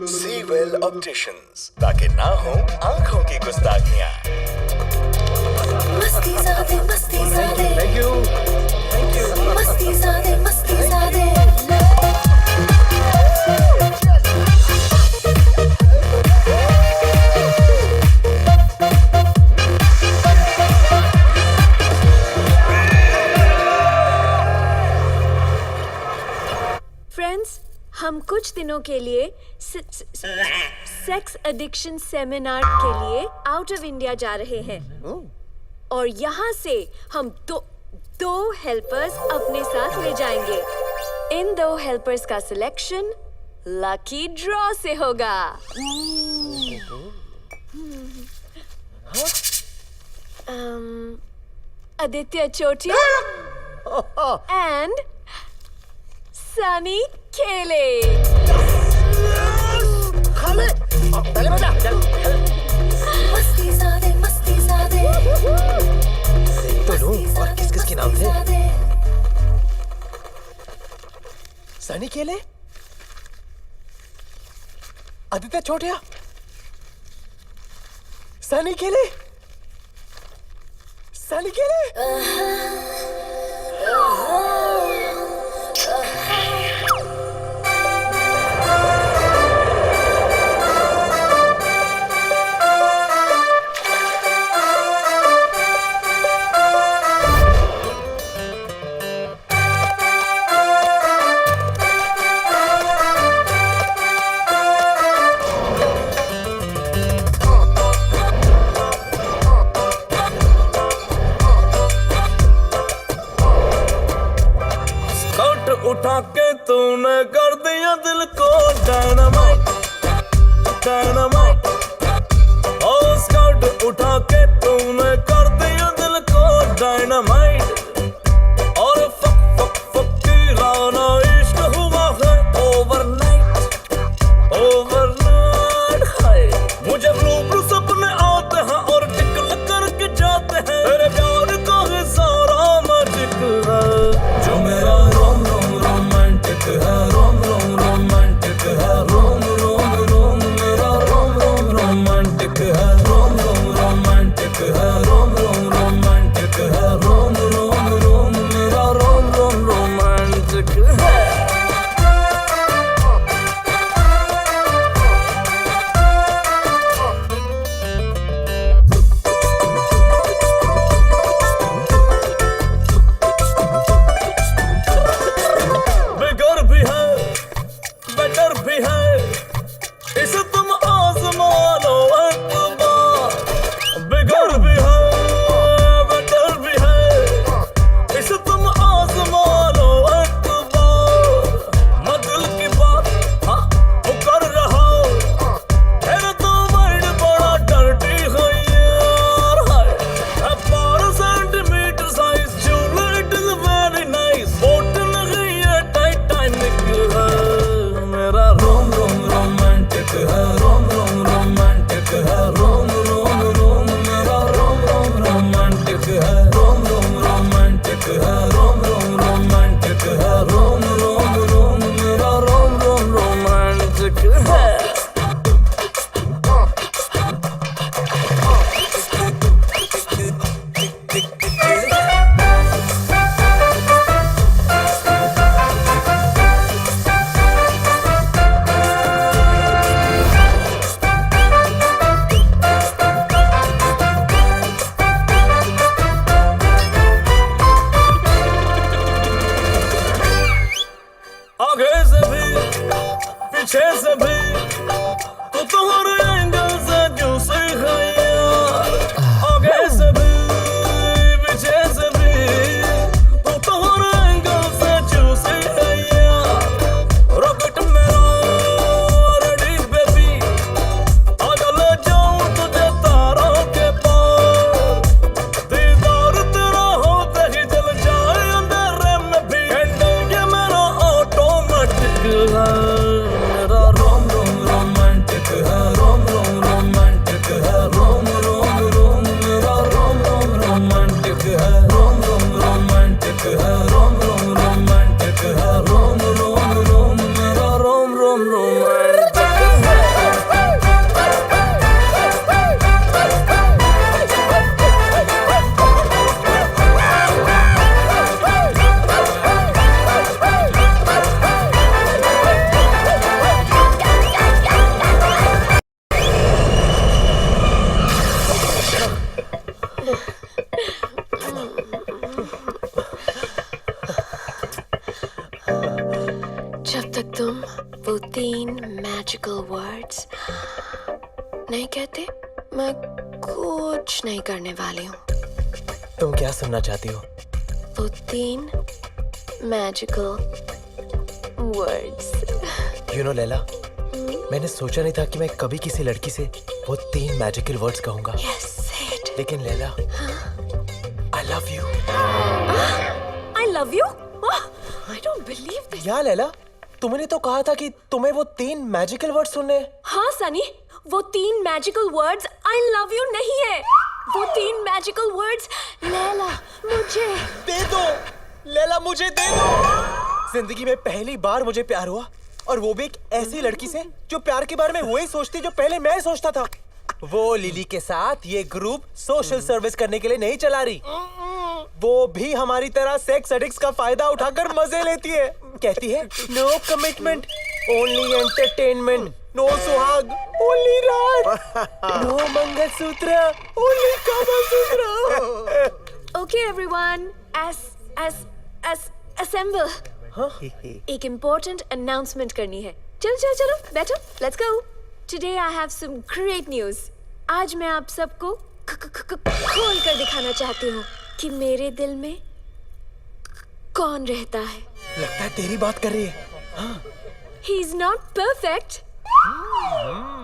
Seawell Opticians, ताकि ना हो आंखों की गुस्ताखियां। मस्ती ज़ादे Thank you मस्ती ज़ादे फ्रेंड्स, हम कुछ दिनों के लिए सेक्स एडिक्शन सेमिनार के लिए आउट ऑफ इंडिया जा रहे हैं और यहाँ से हम दो हेल्पर्स अपने साथ ले जाएंगे। इन 2 हेल्पर्स का सिलेक्शन लकी ड्रॉ से होगा। आदित्य चोटिया एंड सनी खेले। पहले बजा। मस्ती ज़ादे तो लो, और किस के नाम थे? सनी केले, आदित्य छोटिया, सनी केले। उठा के तूने कर दिया दिल को डायनामाइट। ओ स्कर्ट उठा के तूने कर दिया दिल को डायनामाइट। और फक की राना इश्क हुआ है ओवरनाइट हाय। मुझे रूबरू सपने आते हैं और टिकल करके जाते हैं। तेरे प्यार का है सारा मैजिक है जो मेरा रोमांटिक है, रोमांटिक है, नहीं कहते, मैं कुछ नहीं करने वाली हूँ। तुम क्या सुनना चाहती हो? वो 3 magical words. You know Laila, मैंने सोचा नहीं था कि मैं कभी किसी लड़की से वो 3 मैजिकल वर्ड्स कहूंगा। Yes, say it. लेकिन Laila, I love you. I love you? Oh, I don't believe this. या लैला, तुमने तो कहा था कि तुम्हें वो 3 मैजिकल वर्ड्स सुनने हैं। हाँ सनी, वो 3 magical words I love you नहीं है। वो 3 मैजिकल वर्ड्स लैला मुझे दे दो। लैला मुझे दे दो। जिंदगी में पहली बार मुझे प्यार हुआ, और वो भी एक ऐसी लड़की से जो प्यार के बारे में वही सोचती जो पहले मैं सोचता था। वो लिली के साथ ये ग्रुप सोशल सर्विस करने के लिए नहीं चला रही। वो भी हमारी तरह सेक्स एडिक्ट्स का फायदा उठाकर मजे लेती है। कहती है no commitment, only entertainment, no सुहाग, ओनली रात, no mangalsutra, only Kamasutra. Okay everyone, assemble. एक इम्पोर्टेंट अनाउंसमेंट करनी है। चलो चलो चलो बैठो, let's go. Today I have some great news. आज मैं आप सबको खोल कर दिखाना चाहती हूँ कि मेरे दिल में कौन रहता है। लगता है तेरी बात कर रही है। He is not perfect,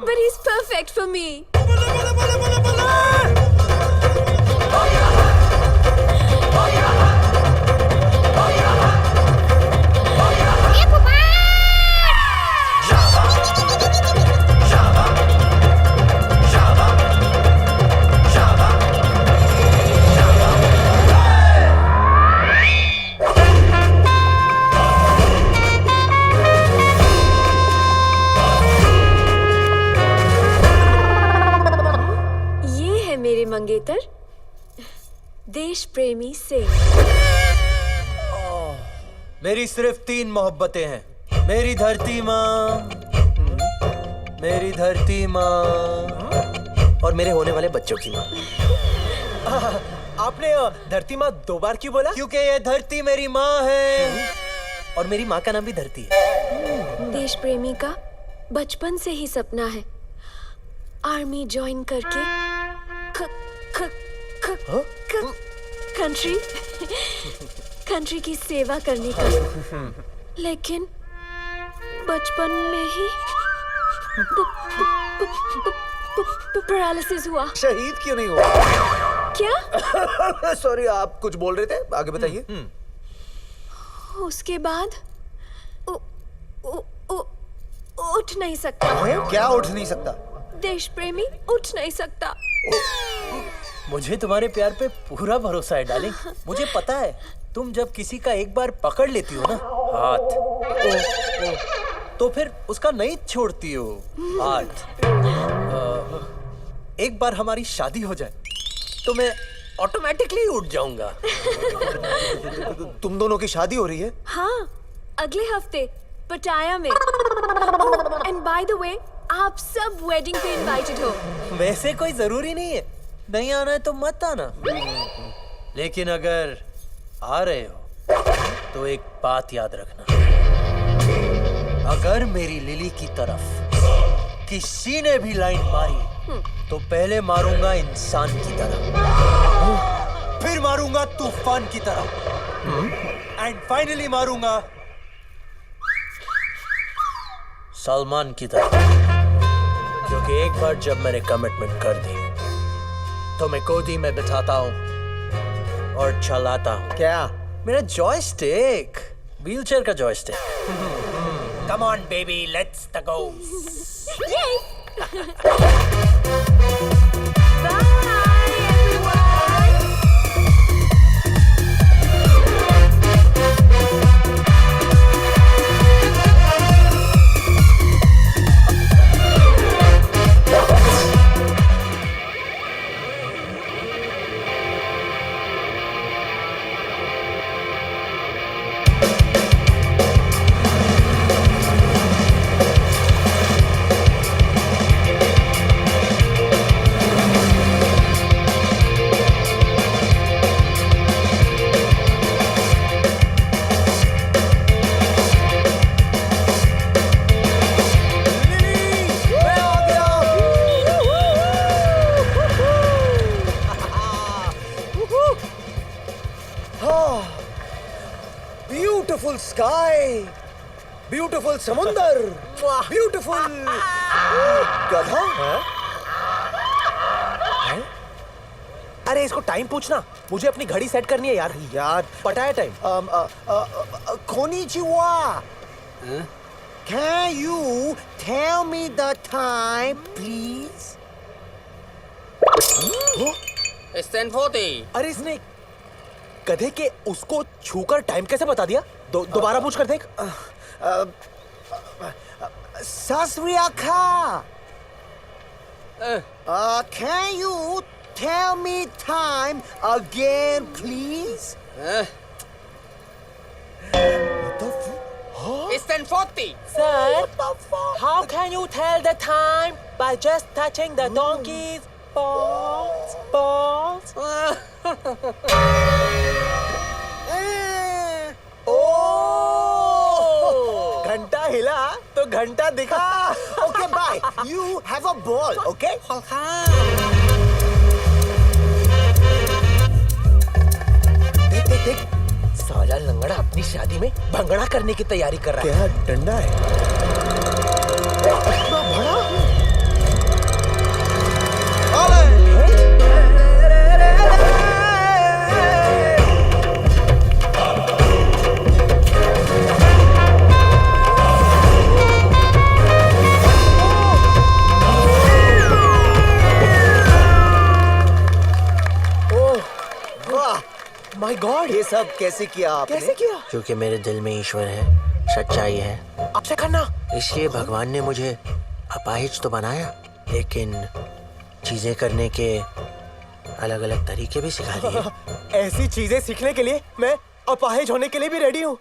but he's perfect for me. मेरे मंगेतर देश प्रेमी सिंह। मेरी सिर्फ 3 मोहब्बतें हैं। मेरी धरती माँ, मेरी धरती माँ, और मेरे होने वाले बच्चों की माँ। आपने धरती माँ 2 बार क्यों बोला? क्योंकि ये धरती मेरी माँ है और मेरी माँ का नाम भी धरती है। देश प्रेमी का बचपन से ही सपना है आर्मी ज्वाइन करके कंट्री की सेवा करने का। लेकिन बचपन में ही पैरालिसिस हुआ। शहीद क्यों नहीं हुआ? क्या? सॉरी, आप कुछ बोल रहे थे, आगे बताइए। उसके बाद उठ नहीं सकता। क्या उठ नहीं सकता? देश प्रेमी उठ नहीं सकता। मुझे तुम्हारे प्यार पे पूरा भरोसा है डार्लिंग। मुझे पता है तुम जब किसी का एक बार पकड़ लेती हो ना हाथ, तो फिर उसका नहीं छोड़ती हो हाथ। एक बार हमारी शादी हो जाए तो मैं ऑटोमेटिकली उठ जाऊंगा। तुम दोनों की शादी हो रही है? हाँ, अगले हफ्ते पटाया में। एंड बाय द वे, आप सब वेडिंग पे इनवाइटेड हो। वैसे कोई जरूरी नहीं है, नहीं आना है तो मत आना। लेकिन अगर आ रहे हो तो एक बात याद रखना, अगर मेरी लिली की तरफ किसी ने भी लाइन मारी तो पहले मारूंगा इंसान की तरह, फिर मारूंगा तूफान की तरह, एंड फाइनली मारूंगा सलमान की तरह। क्योंकि एक बार जब मैंने कमिटमेंट कर दी तो मैं गोदी में बिठाता हूँ और चलाता हूँ। क्या? मेरा जॉयस्टिक, व्हीलचेयर का joystick. Come on baby, let's the go. Beautiful sky, beautiful समुंदर, ब्यूटीफुल गधा। अरे इसको टाइम पूछना, मुझे अपनी घड़ी सेट करनी है यार। यार पता है time. Konnichiwa. Can you tell me the time, please? अरे इसने गधे के उसको छूकर टाइम कैसे बता दिया? दोबारा पूछ कर देख। Sasriyaka. Can you tell me time again, please? It's 10:40. Sir, how can you tell the time by just touching the donkey's balls? घंटा हिला तो घंटा दिखा। Okay, bye. You have a ball, okay? देख देख देख, साला लंगड़ा अपनी शादी में भंगड़ा करने की तैयारी कर रहा है। क्या डंडा है? इतना बड़ा? माय गॉड, ये सब कैसे किया आपने? कैसे किया? क्योंकि मेरे दिल में ईश्वर है, सच्चाई है। अच्छा करना। इसलिए भगवान ने मुझे अपाहिज तो बनाया, लेकिन चीजें करने के अलग अलग तरीके भी सिखा दिए। ऐसी चीजें सीखने के लिए मैं अपाहिज होने के लिए भी रेडी हूँ।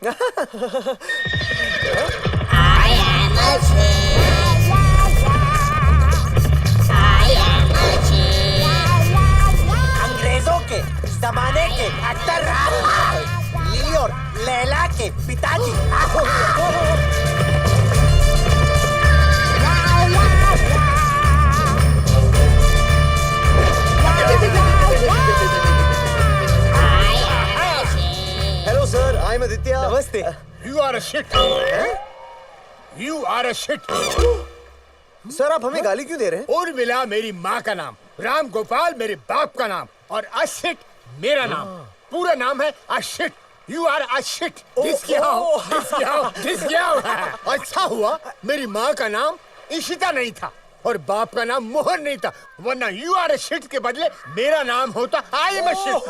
अंग्रेजों के जमाने के अक्तर लिली और लैला के पिताजी। Hello sir, I am Aditya. नमस्ते। You are a shit. You are a shit. Sir आप हमें गाली क्यों दे रहे हैं? उर्मिला मेरी माँ का नाम, राम गोपाल मेरे बाप का नाम और अशिट मेरा नाम। पूरा नाम है अशिट। You are a shit. अच्छा हुआ मेरी माँ का नाम इशिता नहीं था और बाप का नाम मोहन नहीं था, वरना यू आर a shit के बदले मेरा नाम होता आई एम a shit.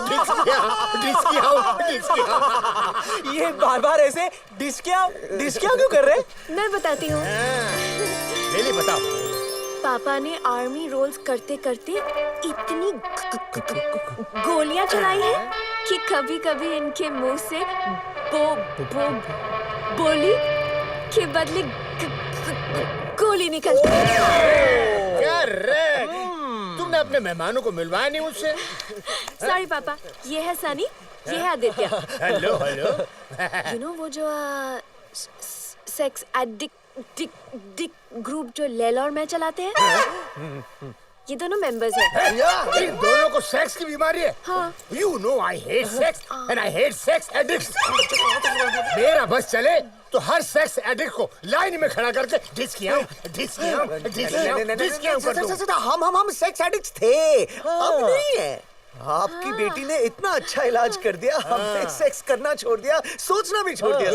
ये बार बार ऐसे डिस्किया क्यों कर रहे हैं? मैं बताती हूँ। ले बताओ। पापा ने आर्मी रोल्स करते करते इतनी गोलियां चलाई हैं कि कभी कभी इनके मुंह से बोली के बदले गोली निकलती है। करेक्ट। तुमने अपने मेहमानों को मिलवाया नहीं मुझसे? सॉरी पापा, ये है सनी, ये है आदित्य। हेलो यू नो वो जो सेक्स एडिक्ट ग्रुप जो लैला और मैं चलाते हैं, ये दोनों मेंबर्स हैं। इन दोनों को सेक्स की बीमारी है। हाँ। You know I hate sex and I hate sex addicts. मेरा बस चले तो हर सेक्स एडिक्ट को लाइन में खड़ा करके डिस्कियां कर दूं। हम सेक्स एडिक्ट्स थे, अब नहीं है। आपकी बेटी ने इतना अच्छा इलाज कर दिया, हमने सेक्स करना छोड़ दिया, सोचना भी छोड़ दिया।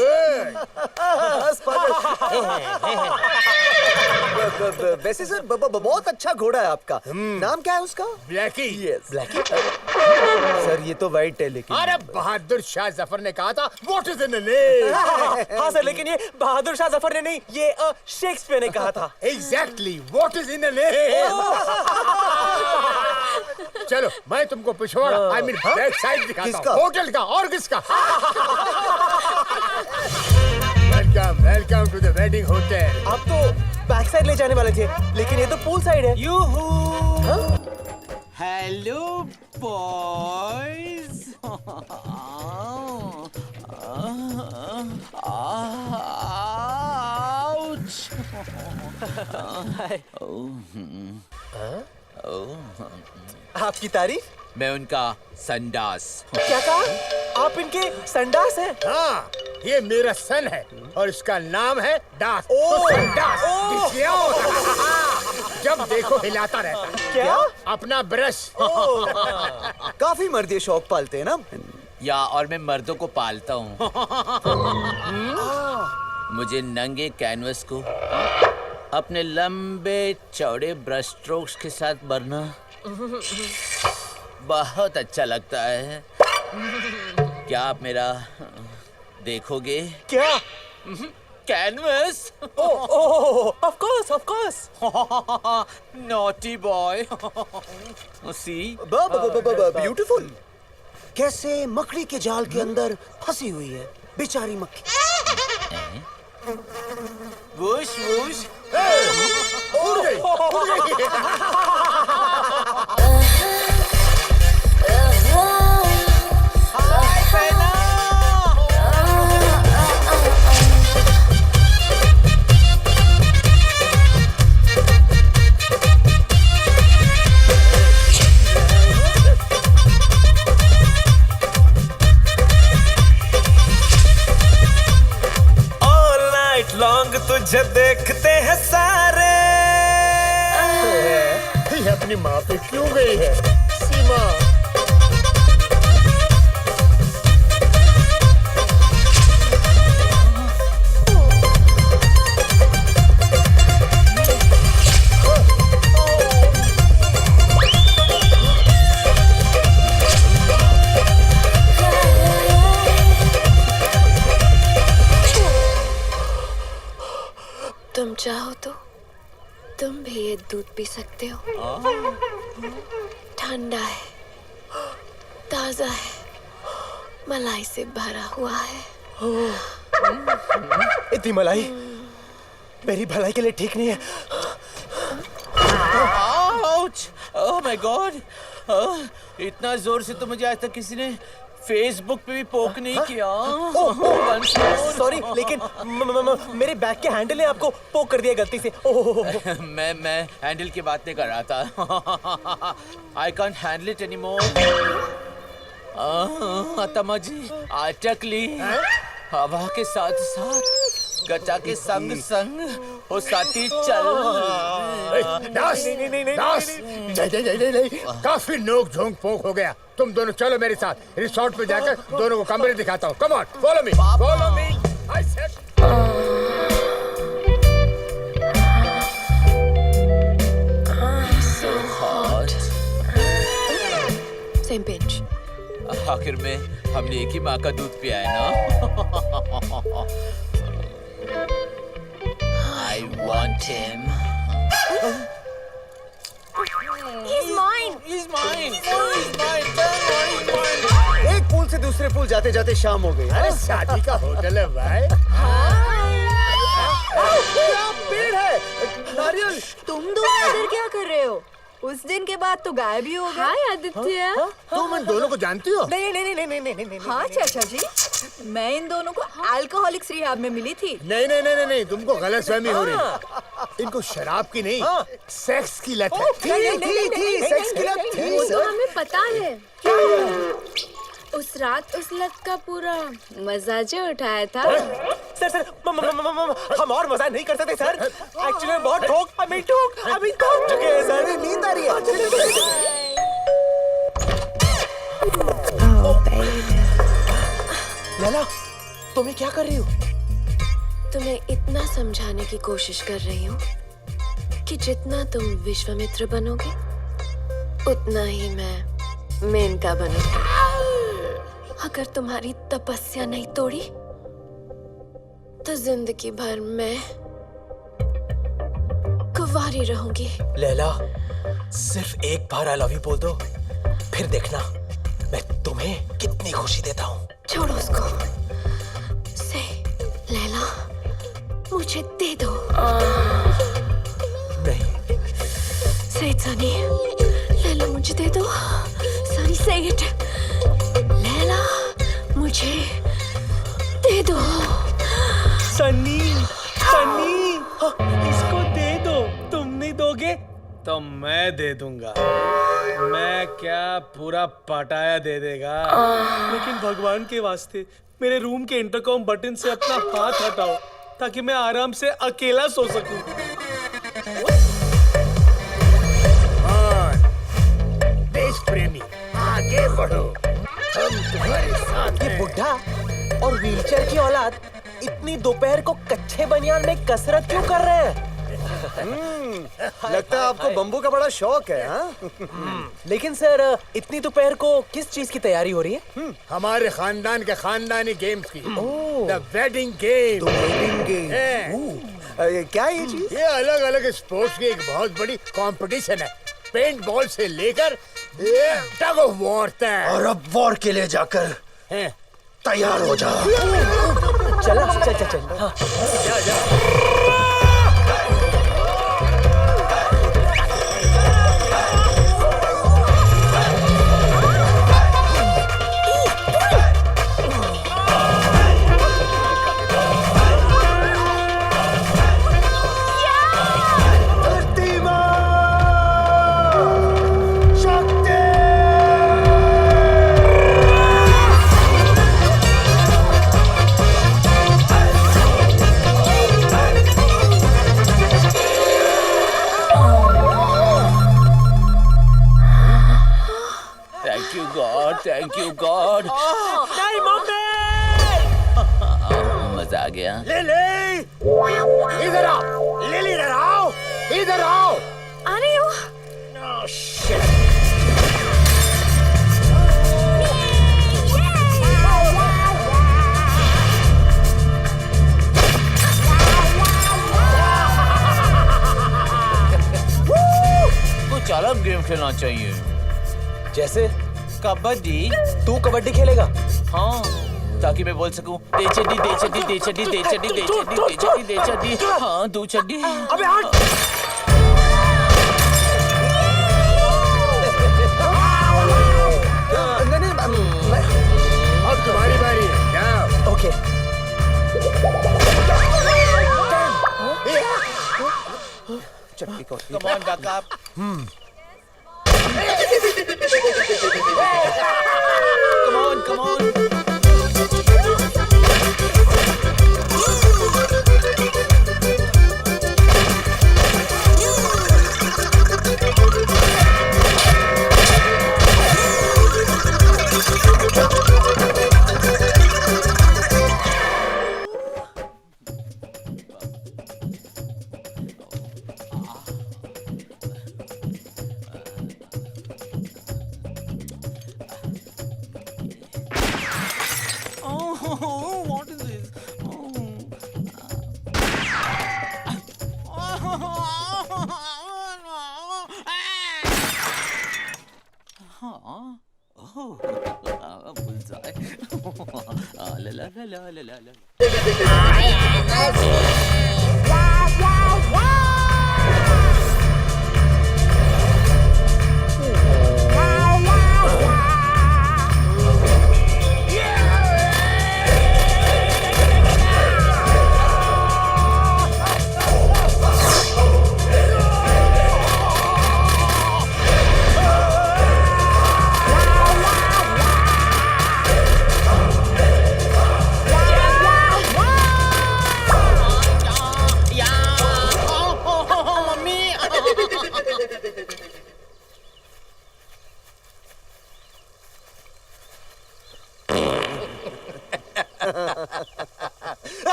वैसे सर बहुत अच्छा घोड़ा है आपका। नाम क्या है उसका? ब्लैकी। Yes Blackie. सर ये तो वाइट है लेकिन। अरे बहादुर शाह जफर ने कहा था what is in the name. हाँ सर, लेकिन ये बहादुर शाह जफर ने नहीं, ये शेक्सपियर ने कहा था। Exactly, what is in the name. चलो मैं तुमको पिछवाड़ा आई मीन बैक साइड दिखाता हूँ, होटल का और किसका। Welcome to the wedding hotel. आप तो बैक साइड ले जाने वाले थे, लेकिन ये तो पूल साइड है। Hello boys. आपकी तारीफ? मैं उनका संडास। क्या कहा? आप इनके संडास हैं? हाँ, ये मेरा सन है और इसका नाम है दास। तो संडास जब देखो हिलाता रहता है। क्या? अपना ब्रश। काफी मर्द ये शौक पालते हैं ना। या और मैं मर्दों को पालता हूँ। मुझे नंगे कैनवस को अपने लंबे चौड़े ब्रश स्ट्रोक्स के साथ भरना बहुत अच्छा लगता है। क्या आप मेरा देखोगे? क्या? Canvas? Of course. Naughty boy. See beautiful. कैसे मकड़ी के जाल के अंदर फंसी हुई है बेचारी मक्खी। Whoosh whoosh. उड़ गई। तुझे देखते हैं सारे। ये अपनी माँ पे क्यों गई है सीमा? तुम चाहो तो तुम भी ये दूध पी सकते हो। ठंडा है, ताजा है, मलाई से भरा हुआ है। इतनी मलाई मेरी भलाई के लिए ठीक नहीं है। आउच! Oh my God! इतना जोर से तो मुझे आज तक किसी ने फेसबुक पे भी पोक नहीं किया। सॉरी, लेकिन मेरे बैग के हैंडल ने आपको पोक कर दिया गलती से। मैं हैंडल की बात नहीं कर रहा था। I can't handle it anymore. तमाजी अटकली हवा के साथ साथ गचा के संग संग वो साथी चल। दास, दास, नहीं, काफी नोक झोंक पोक हो गया। तुम दोनों चलो मेरे साथ रिसोर्ट पे जाकर दोनों को कमरे दिखाता हूँ। Come on, follow me, follow me. I said So hot. Same pinch. आखिर में हमने एक ही माँ का दूध पिया है ना। I want him. He's mine. He's mine. He's mine. एक पूल से दूसरे पूल जाते जाते शाम हो गई। अरे शादी का होटल है भाई। क्या पेड़ है? नारियल। तुम दोनों इधर क्या कर रहे हो? उस दिन के बाद तो गायब ही हो गए। हाय आदित्य। तुम इन दोनों को जानती हो? नहीं। हाँ चाचा जी, मैं इन दोनों को अल्कोहलिक्स रिहाब में मिली थी। नहीं, तुमको गलतफहमी हो रही। इनको शराब की नहीं, सेक्स की लत है। थी, सेक्स की लत थी। वो तो हमें पता है। उस रात उस लत का पूरा मजा जो उठाया था। सर हम और मजा नहीं कर सकते सर। एक्चुअली बहुत ठोक चुके हैं सर। नींद आ रही है। लैला, तुम्हें क्या कर रही हो? तुम्हें इतना समझाने की कोशिश कर रही हूँ कि जितना तुम विश्वामित्र बनोगे उतना ही मैं मेनका बनूंगी। अगर तुम्हारी तपस्या नहीं तोड़ी तो जिंदगी भर मैं कुंवारी रहूंगी। लैला, सिर्फ एक बार आई लव यू बोल दो, फिर देखना मैं तुम्हें कितनी खुशी देता हूँ। छोड़ो उसको। से लैला, मुझे दे दो। नहीं। से सनी, लैला मुझे दे दो। सनी से इट। लैला मुझे दे दो। सनी, इसको दे दो। तुम नहीं दोगे तो मैं दे दूंगा। मैं क्या पूरा पटाया दे देगा। लेकिन भगवान के वास्ते मेरे रूम के इंटरकॉम बटन से अपना हाथ हटाओ ताकि मैं आराम से अकेला सो सकूं। देश प्रेमी आगे बढ़ो, हम तुम्हारे साथ ये हैं। बुढ़ा और व्हीलचेयर की औलाद इतनी दोपहर को कच्चे बनियान में कसरत क्यों कर रहे हैं? लगता है आपको बम्बू का बड़ा शौक है, हाँ? लेकिन सर इतनी दोपहर को किस चीज की तैयारी हो रही है? हमारे खानदान के खानदानी गेम्स की, द वेडिंग गेम। क्या है ये चीज? ये अलग अलग स्पोर्ट्स की एक बहुत बड़ी कंपटीशन है। पेंट बॉल से लेकर टग ऑफ वॉर तक। और अब वॉर के लिए जाकर तैयार हो जाओ। चला चल चल चल। हाँ। जा जा। Thank you God. नहीं मम्मी। मजा आ गया। ले ले, इधर आओ, ले ले, इधर आओ, इधर आओ। आ रही हूँ। कुछ अलग गेम खेलना चाहिए। जैसे कबड्डी। तू कबड्डी खेलेगा? हाँ, ताकि मैं बोल सकूं दे चड्डी दे चड्डी दे चड्डी दे चड्डी दे चड्डी दे चड्डी दे चड्डी। हाँ, दो चड्डी। अबे हट। अब तुम्हारी बारी है, जाओ। ओके। चट्टी को। Come on, back up. Come on, come on.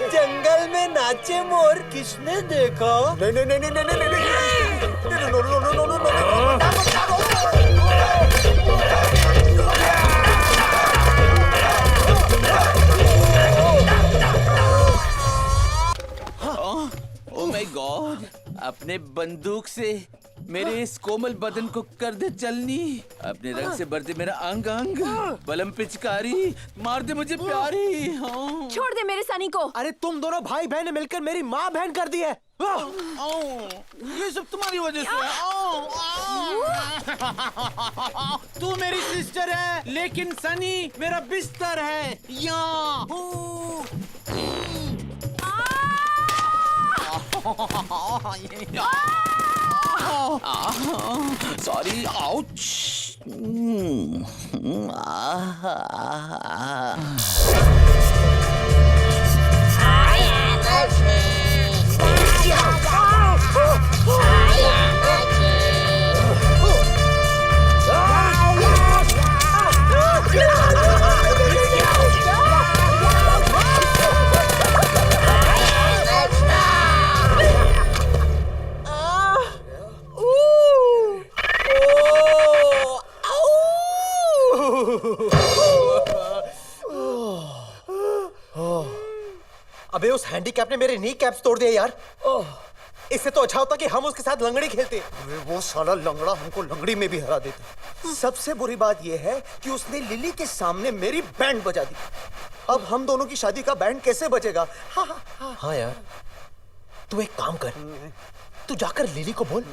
जंगल में नाचे मोर किसने देखा? नहीं नहीं नहीं नहीं नहीं नहीं नहीं no no no no no oh my God, अपने बंदूक से मेरे इस कोमल बदन को कर दे चलनी, अपने रंग से भर दे मेरा अंग अंग, बलम पिचकारी मार दे मुझे प्यारी। हाँ। छोड़ दे मेरे सनी को। अरे तुम दोनों भाई बहन ने मिलकर मेरी माँ बहन कर दी है। ये सब तुम्हारी वजह से है। तू मेरी सिस्टर है लेकिन सनी मेरा बिस्तर है। Sorry, ouch. अबे उस हैंडीकैप ने मेरे नी कैप्स तोड़ दिए यार। इससे तो अच्छा होता कि हम उसके साथ लंगड़ी खेलते। वो साला लंगड़ा हमको लंगड़ी में भी हरा देता। सबसे बुरी बात यह है कि उसने लिली के सामने मेरी बैंड बजा दी। अब हम दोनों की शादी का बैंड कैसे बजेगा? हाँ यार, तू एक काम कर, तू जाकर लिली को बोल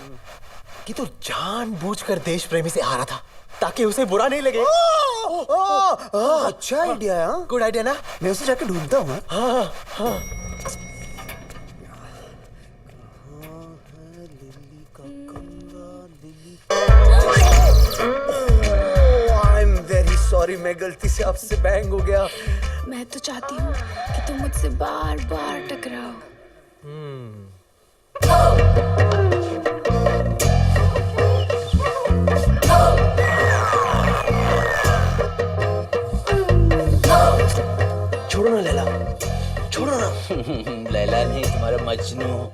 कि तू जानबूझकर देश प्रेमी से आ रहा था ताकि उसे बुरा नहीं लगे। अच्छा आइडिया है। गुड आइडिया ना? मैं उसे जाके ढूंढता हूँ। हाँ हाँ। आई एम वेरी सॉरी, मैं गलती से आपसे बैंग हो गया। मैं तो चाहती हूँ कि तुम मुझसे बार बार टकराओ। छोड़ो ना लैला, छोड़ो ना। लैला नहीं, तुम्हारा मजनू।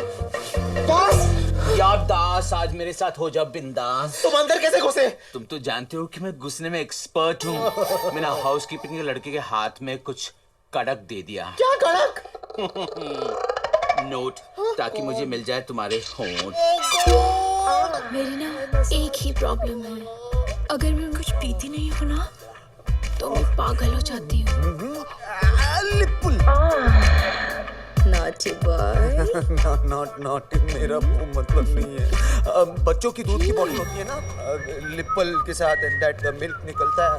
दास, आज मेरे साथ हो जाओ बिंदास। तुम अंदर कैसे घुसे? तुम तो जानते हो कि मैं घुसने में एक्सपर्ट हूँ। मैंने हाउसकीपिंग के लड़के के हाथ में कुछ कड़क दे दिया। क्या कड़क? नोट, ताकि मुझे मिल जाए तुम्हारे होंठ। मेरी ना एक ही प्रॉब्लम है, अगर मैं कुछ पीती नहीं हूँ ना तो मैं पागल हो जाती हूँ। Naughty boy. नॉट मेरा वो मतलब नहीं है। बच्चों की दूध की बॉटल होती है ना, लिप्पल के साथ दैट मिल्क निकलता है,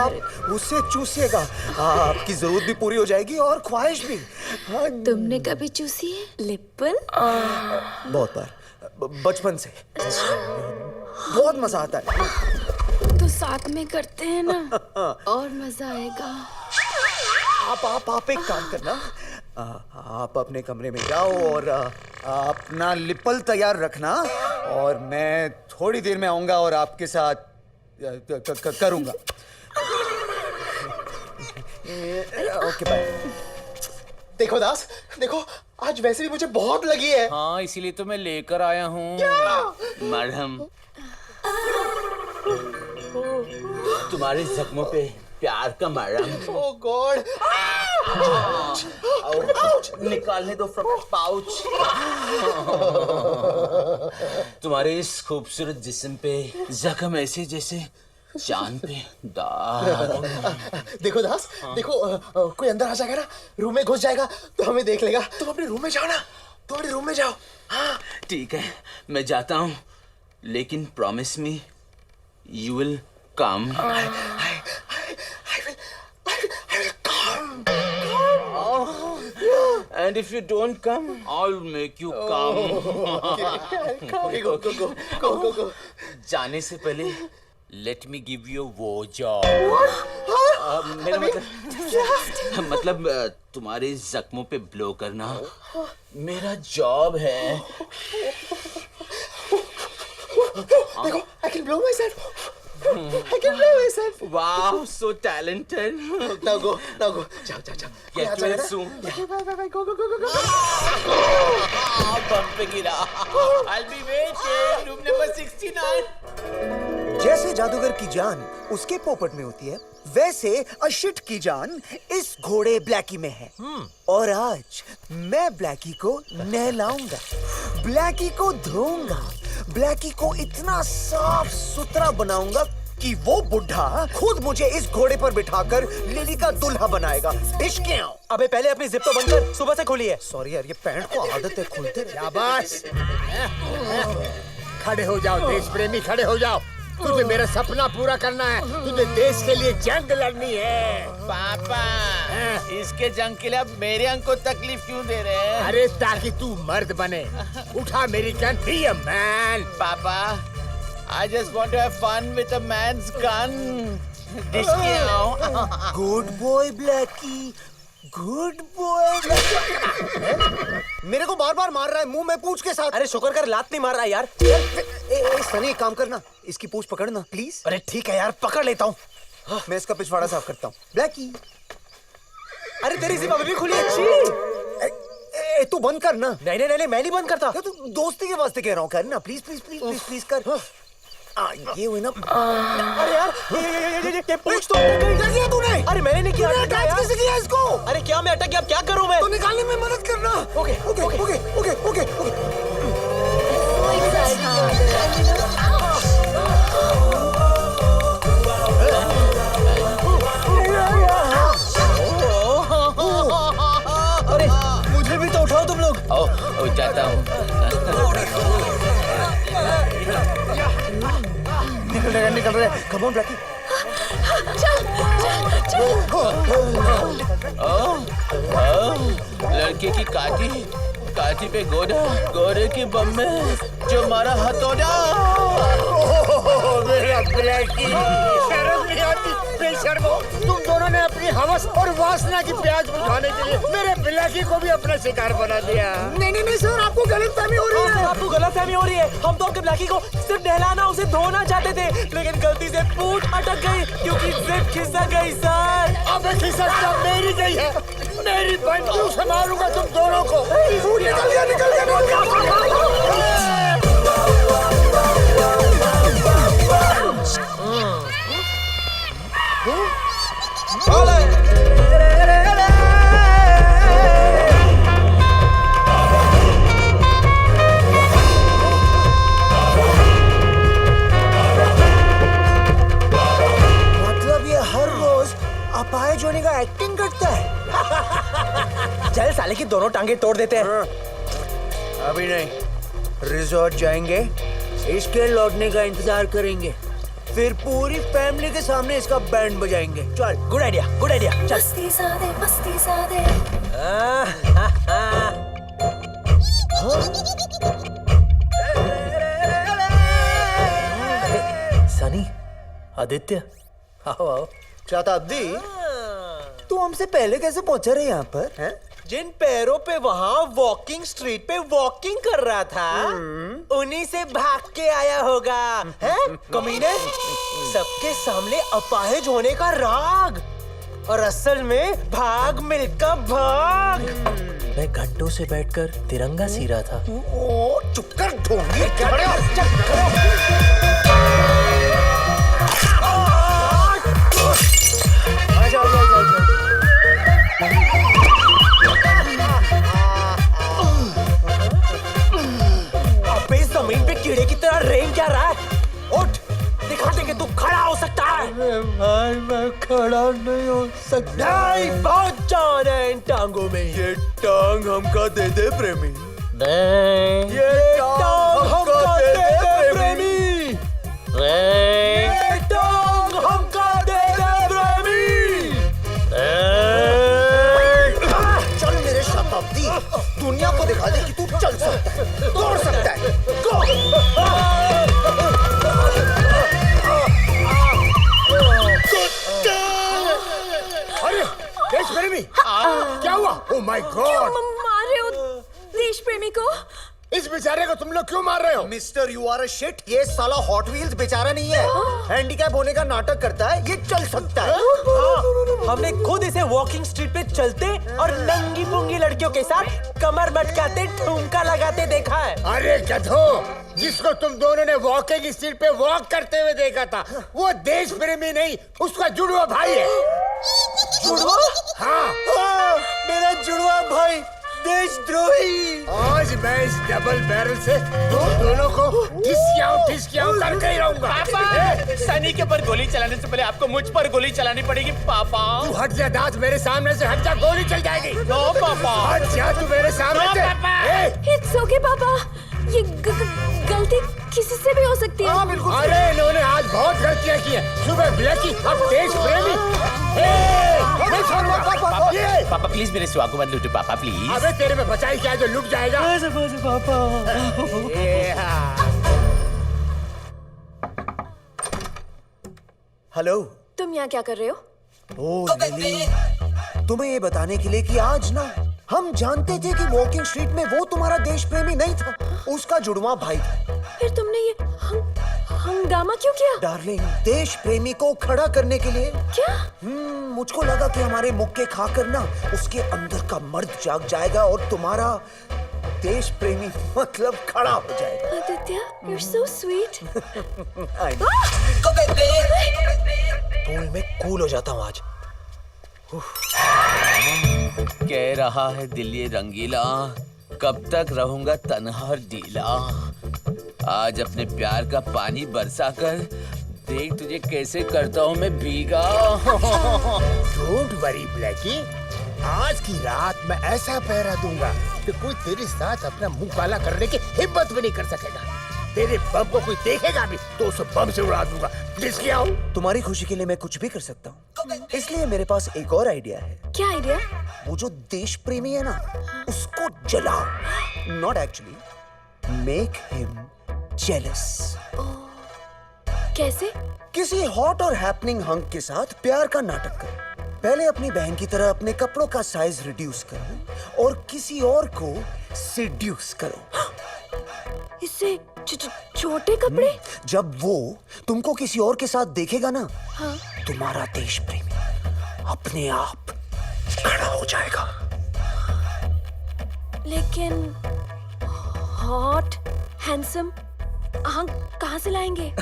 आप उससे चूसिएगा, आपकी जरूरत भी पूरी हो जाएगी और ख्वाहिश भी। तुमने कभी चूसी है लिप्पल? बहुत बार, बचपन से। बहुत मजा आता है। तो साथ में करते हैं ना, और मजा आएगा। आप एक काम करना, आप अपने कमरे में जाओ और अपना लिप्पल तैयार रखना, और मैं थोड़ी देर में आऊंगा और आपके साथ करूंगा। Okay bye. देखो दास, देखो आज वैसे भी मुझे बहुत लगी है। हाँ, इसीलिए तो मैं लेकर आया हूँ मरहम। तुम्हारे जख्मों पे प्यार का मरहम। ओह गॉड, निकालने दो फ्रॉम पाउच। तुम्हारे इस खूबसूरत जिस्म पे जख्म ऐसे जैसे चांद पे दाग। देखो दास, देखो कोई अंदर आ जाएगा ना, रूम में घुस जाएगा तो हमें देख लेगा। तुम अपने रूम में जाओ ना, तुम अपने रूम में जाओ। हाँ ठीक है, मैं जाता हूँ, लेकिन promise me you will come. And if you don't come, I'll make you come. Go. जाने से पहले let me give you वो job. मेरा मतलब तुम्हारे जख्मों पे ब्लो करना मेरा जॉब है। देखो, I can blow myself. I can blow myself. Wow, so talented. Now go. जाओ. Get well soon. Bye. Go. बम पे गिरा। I'll be waiting. Room number 69. जैसे जादूगर की जान उसके पोपट में होती है, वैसे अशिट की जान इस घोड़े ब्लैकी में है। और आज मैं ब्लैकी को नहलाऊंगा, ब्लैकी को धोऊंगा, ब्लैकी को इतना साफ सुथरा बनाऊंगा कि वो बुढ़ा खुद मुझे इस घोड़े पर बिठाकर लिली का दूल्हा बनाएगा। इश्क आओ। अबे पहले अपनी जिप तो बंद कर, सुबह से खुली है। सॉरी यार, ये पैंट को आदत है खुलते। शाबाश। खड़े हो जाओ देश प्रेमी, खड़े हो जाओ। तुझे मेरा सपना पूरा करना है, तुझे देश के लिए जंग लड़नी है। पापा, इसके जंग के लिए आप मेरे अंक को तकलीफ क्यों दे रहे हैं? अरे ताकि तू मर्द बने। उठा मेरी गन, बी अ मैन। पापा, I just want to have fun with a man's gun. Good boy Blackie, good boy. मेरे को बार बार मार रहा है मुंह में पूंछ के साथ। अरे शुक्र कर लात नहीं मार रहा यार। सनी एक काम करना, इसकी पूंछ पकड़ना प्लीज। अरे ठीक है यार, पकड़ लेता हूँ। मैं इसका पिछवाड़ा साफ करता हूँ। ब्लैकी, अरे तेरी जिप अभी भी खुली है। छी। तू बंद कर ना। नहीं नहीं नहीं, मैं नहीं बंद करता। तू दोस्ती के वास्ते कह रहा हूँ, कर ना please please please please please कर। ये हुई ना। अरे यार ये पूछ तो किया तूने? अरे मैंने नहीं किया। किसने किया इसको? अरे क्या मैं अटक गया, अब क्या करूं मैं? तो निकालने में मदद करना। Okay okay okay okay okay okay. अरे मुझे भी तो उठाओ तुम लोग। ओ जाता हूँ। निकल रहे। Come on Blackie. लड़के की काठी पे गोरे की बम में जो मारा हथौड़ा। मेरा ब्लैकी, शर्म नहीं आती बेशर्मो। तुम दोनों ने अपनी हवस और वासना की प्याज बुझाने के लिए मेरे ब्लैकी को भी अपना शिकार बना दिया। नहीं नहीं नहीं सर, आपको गलतफहमी हो रही है। आपको गलतफहमी हो रही है। हम तो आपके ब्लैकी को सिर्फ नहलाना, उसे धोना चाहते थे, लेकिन गलती से पूंछ अटक गई क्योंकि जिप खिसक गई सर। अब खिसक तो मेरी गई है। मेरी बंदूक से मारूंगा तुम दोनों को। निकल गया निकल गया। मतलब ये हर रोज अपाहिज होने का एक्टिंग करता है। चल साले की दोनों टांगे तोड़ देते हैं। अभी नहीं, रिजॉर्ट जाएंगे, इसके लौटने का इंतजार करेंगे, फिर पूरी फैमिली के सामने इसका बैंड बजाएंगे। चल, गुड आइडिया गुड आइडिया। चल मस्ती सादे मस्ती सादे। सनी, आदित्य, आओ आओ। शताब्दी, तू हमसे पहले कैसे पहुंचा रहे यहाँ पर? हैं? जिन पैरों पे वहाँ वॉकिंग स्ट्रीट पे वॉकिंग कर रहा था, उन्हीं से भाग के आया होगा। हैं? कमीने, सबके सामने अपाहिज होने का राग, और असल में भाग मिलकर भाग। मैं घंटों से बैठकर तिरंगा सी रहा था। ओ, चुप कर ढोंगी। अबे जमीन पे कीड़े की तरह रेंग क्या रहा है? उठ, दिखा दे कि तू खड़ा हो सकता है। भाई मैं खड़ा नहीं हो सकता। नहीं, बहुत जान है इन टांगों में। ये टांग हमका दे दे प्रेमी। ये टांग हमका दे दे प्रेमी। ये टांग हमका दे दे प्रेमी। चल मेरे शताब्दी, दुनिया को दिखा दे कि तू चल सकता है, दौड़ सकता है। गो! अरे देश प्रेमी, क्या हुआ? ओह माय गॉड! मार रहे हो देश प्रेमी को? इस बेचारे को तुम लोग क्यों मार रहे हो? Mister you are a shit. ये साला हॉट व्हील्स बेचारा नहीं है, हैंडीकैप होने का नाटक करता है। ये चल सकता है। हमने खुद इसे वॉकिंग स्ट्रीट पे चलते और नंगी पुंगी लड़कियों के साथ कमर मटकाते ठुमका लगाते देखा है। अरे गधो, जिसको तुम दोनों ने वॉकिंग स्ट्रीट पे वॉक करते हुए देखा था, वो देश प्रेमी नहीं, उसका जुड़वा भाई है। जुड़वा? हाँ, मेरा जुड़वा भाई। देशद्रोही। आज मैं इस डबल बैरल से तुम दोनों को ठिसकियाऊं करके ही रहूंगा। पापा, सनी के ऊपर गोली चलाने से पहले आपको मुझ पर गोली चलानी पड़ेगी पापा। तू हट जा दास, मेरे सामने से हट जा, गोली चल जाएगी। नो पापा, हट जा तू मेरे सामने से। इट्स ओके पापा, ये गलती किसी से भी हो सकती है। बिल्कुल। अरे इन्होंने आज बहुत गलतियां की हैं। सुबह ब्लैकी, अब देश प्रेमी। नहीं छोड़ूंगा पापा। पापा प्लीज मेरे सुहाग को मत लूटो पापा प्लीज। अबे तेरे में बचाई क्या जो लुट जाएगा। पापा। हेलो, तुम यहाँ क्या कर रहे हो? ओ लिली, तुम्हें ये बताने के लिए कि आज ना हम जानते थे कि वॉकिंग स्ट्रीट में वो तुम्हारा देश प्रेमी नहीं था, उसका जुड़वा भाई था। फिर तुमने ये हंगामा क्यों किया? डार्लिंग, देश प्रेमी को खड़ा करने के लिए। क्या? मुझको लगा कि हमारे मुक्के खाकर ना उसके अंदर का मर्द जाग जाएगा और तुम्हारा देश प्रेमी मतलब खड़ा हो जाएगा। Aditya, you're so sweet. Pool में कूल हो जाता हूँ आज। कह रहा है दिल ये रंगीला, कब तक रहूंगा तन्हा और ढीला। आज अपने प्यार का पानी बरसा कर देख तुझे कैसे करता हूँ मैं भीगा। डोंट वरी ब्लैकी, आज की रात मैं ऐसा पहरा दूंगा कि कोई तेरे साथ अपना मुंह काला करने की हिम्मत भी नहीं कर सकेगा। तेरे बम को कोई देखेगा भी तो उसे बम से उड़ा दूंगा। किसकी आओ? तुम्हारी खुशी के लिए मैं कुछ भी कर सकता हूँ, इसलिए मेरे पास एक और आइडिया है। क्या आइडिया? वो जो देश प्रेमी है ना, उसको जलाओ। Not actually, make him jealous. कैसे? किसी हॉट और हैपनिंग हंक के साथ प्यार का नाटक करो। पहले अपनी बहन की तरह अपने कपड़ों का साइज रिड्यूस करो और किसी और को सीड्यूस करो। इससे छोटे कपड़े? जब वो तुमको किसी और के साथ देखेगा ना, हाँ? तुम्हारा देश प्रेमी अपने आप खड़ा हो जाएगा। लेकिन हॉट हैंडसम हम कहाँ से लाएंगे?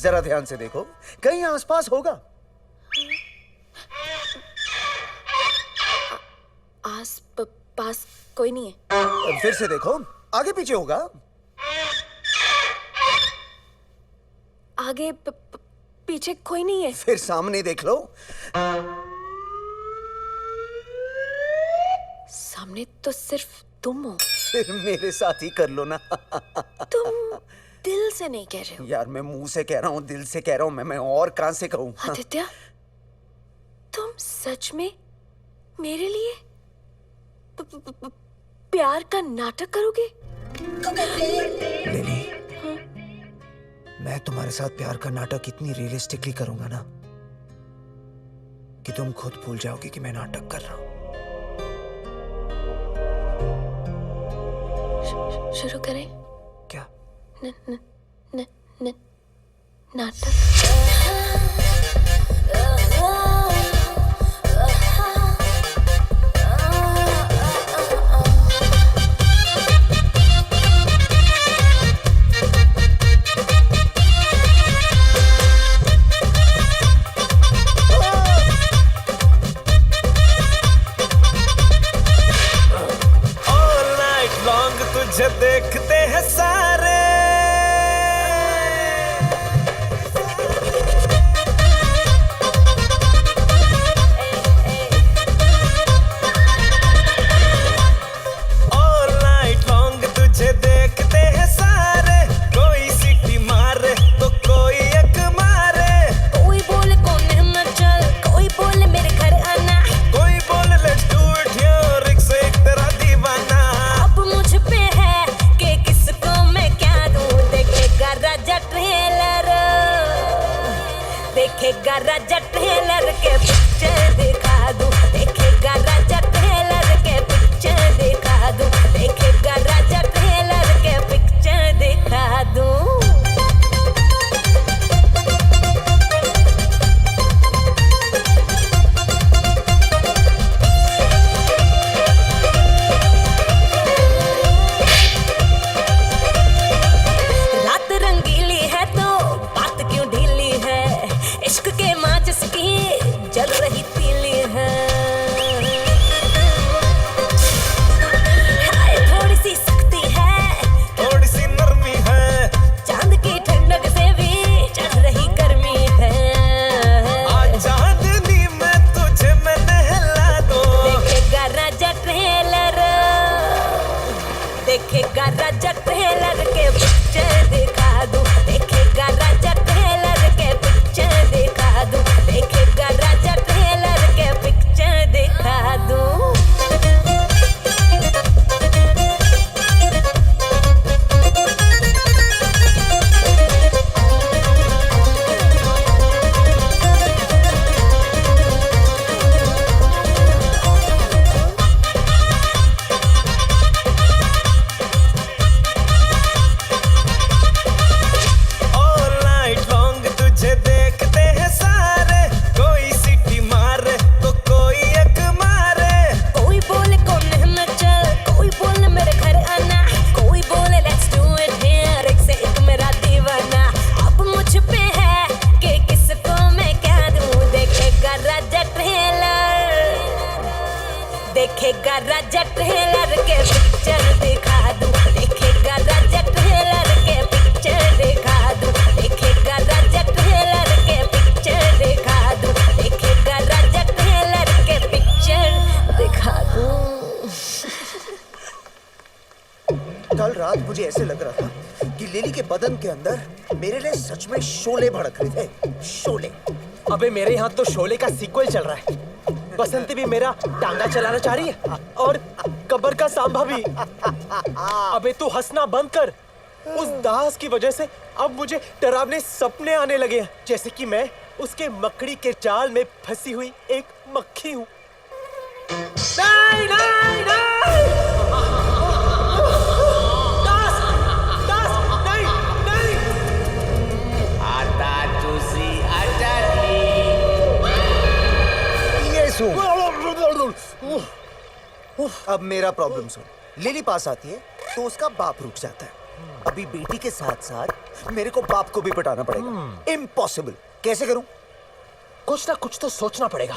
जरा ध्यान से देखो, कहीं आसपास होगा। पास कोई नहीं है। फिर से देखो, आगे पीछे होगा। आगे पीछे कोई नहीं है। फिर सामने देख लो। सामने तो सिर्फ तुम हो। फिर मेरे साथ ही कर लो ना। तुम दिल से नहीं कह रहे हो। यार मैं मुंह से कह रहा हूँ, दिल से कह रहा हूँ। मैं और कहां से कहूँ? आदित्य, तुम सच में मेरे लिए प्यार का नाटक करोगे? लिली, मैं तुम्हारे साथ प्यार का नाटक इतनी रियलिस्टिकली करूंगा ना कि तुम खुद भूल जाओगे कि मैं नाटक कर रहा हूं। शुरू करें? क्या? न, न, न, न, नाटक। तुझे देखते हैं सारे, ऑल नाइट लॉन्ग तुझे देखते हैं सारे। कोई सीटी मारे तो कोई एक मारे, कोई बोले कोने में चल, कोई बोले मेरे घर आना, कोई बोले लेट्स डू इट हियर, एक से एक तेरा दीवाना। अब मुझ पे है कि किसको मैं क्या राजा ट्रेलर के पिक्चर दिखा दूं, देखेगा राजा ट्रेलर के पिक्चर दिखा दूं, देखेगा राजा ट्रेलर के पिक्चर दिखा दूं। देखेगा राजा ट्रेलर के पिक्चर दिखा दूं, देखेगा राजा ट्रेलर के पिक्चर दिखा दूं, देखेगा राजा ट्रेलर के पिक्चर दिखा दूं, देखेगा राजा ट्रेलर के पिक्चर दिखा दूं। कल रात मुझे ऐसे लग रहा था कि लिली के बदन के अंदर मेरे लिए सच में शोले भड़क रहे थे। शोले। अबे मेरे यहाँ तो शोले का सीक्वल चल रहा है। बसंती भी मेरा टांगा चलाना चाह रही है और कब्र का सांभा भी। अबे तू हंसना बंद कर। उस दास की वजह से अब मुझे डरावने सपने आने लगे हैं, जैसे कि मैं उसके मकड़ी के जाल में फंसी हुई एक मक्खी हूँ। नहीं नहीं नहीं! दास! दास! नहीं! नहीं! आता चूसी अटाली। अब मेरा प्रॉब्लम सुन। लिली पास आती है तो उसका बाप रुक जाता है। अभी बेटी के साथ साथ मेरे को बाप को भी पटाना पड़ेगा। इम्पॉसिबल। कैसे करूं? कुछ ना कुछ तो सोचना पड़ेगा।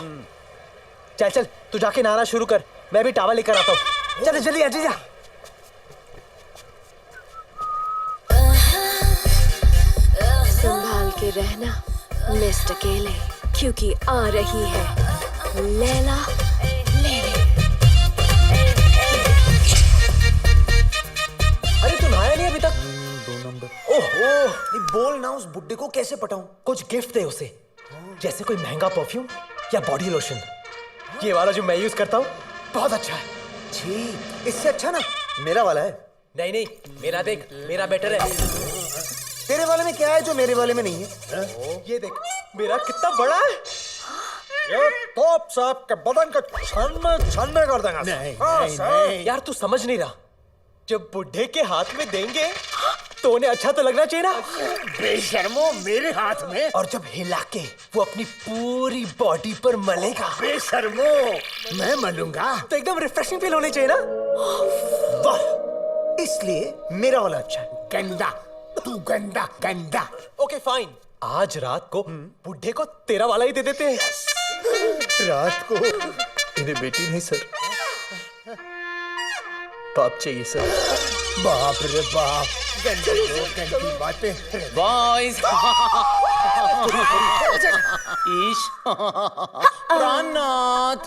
चल चल तू जाके नहाना शुरू कर, मैं भी टावल लेकर आता हूँ। चल जल्दी आ जा। संभाल के रहना मिस्टर केले, क्योंकि आ रही है लैला लेले। अरे तू नहाया नहीं अभी तक? 2 नंबर। ओह बोल ना उस बुड्ढे को कैसे पटाऊं? कुछ गिफ्ट दे उसे, जैसे कोई महंगा परफ्यूम या बॉडी लोशन। ये वाला जो मैं यूज करता हूँ बहुत अच्छा है। छी, इससे अच्छा ना मेरा वाला है। नहीं नहीं, मेरा देख, मेरा बेटर है। तेरे वाले में क्या है जो मेरे वाले में नहीं है? ये देख, मेरा कितना बड़ा है। ये टॉप साहब के बदन को छानने कर देगा। नहीं, यार तू समझ नहीं रहा। जब बुढ़े के हाथ में देंगे तो उन्हें अच्छा तो लगना चाहिए ना। बेशर्मो, मेरे हाथ में। और जब हिला के वो अपनी पूरी बॉडी पर मलेगा। बेशर्मो, मैं मलूंगा तो एकदम रिफ्रेशिंग फील होनी चाहिए ना। वाह, इसलिए मेरा वाला अच्छा है। गंदा, तू गंदा गंदा। ओके फाइन, आज रात को बुढ़े को तेरा वाला ही दे देते हैं। रात को? इन्हें बेटी नहीं सर, बाप चाहिए सर। बाप रे बाप, गंदी बातें। बॉयज ईश प्राणनाथ।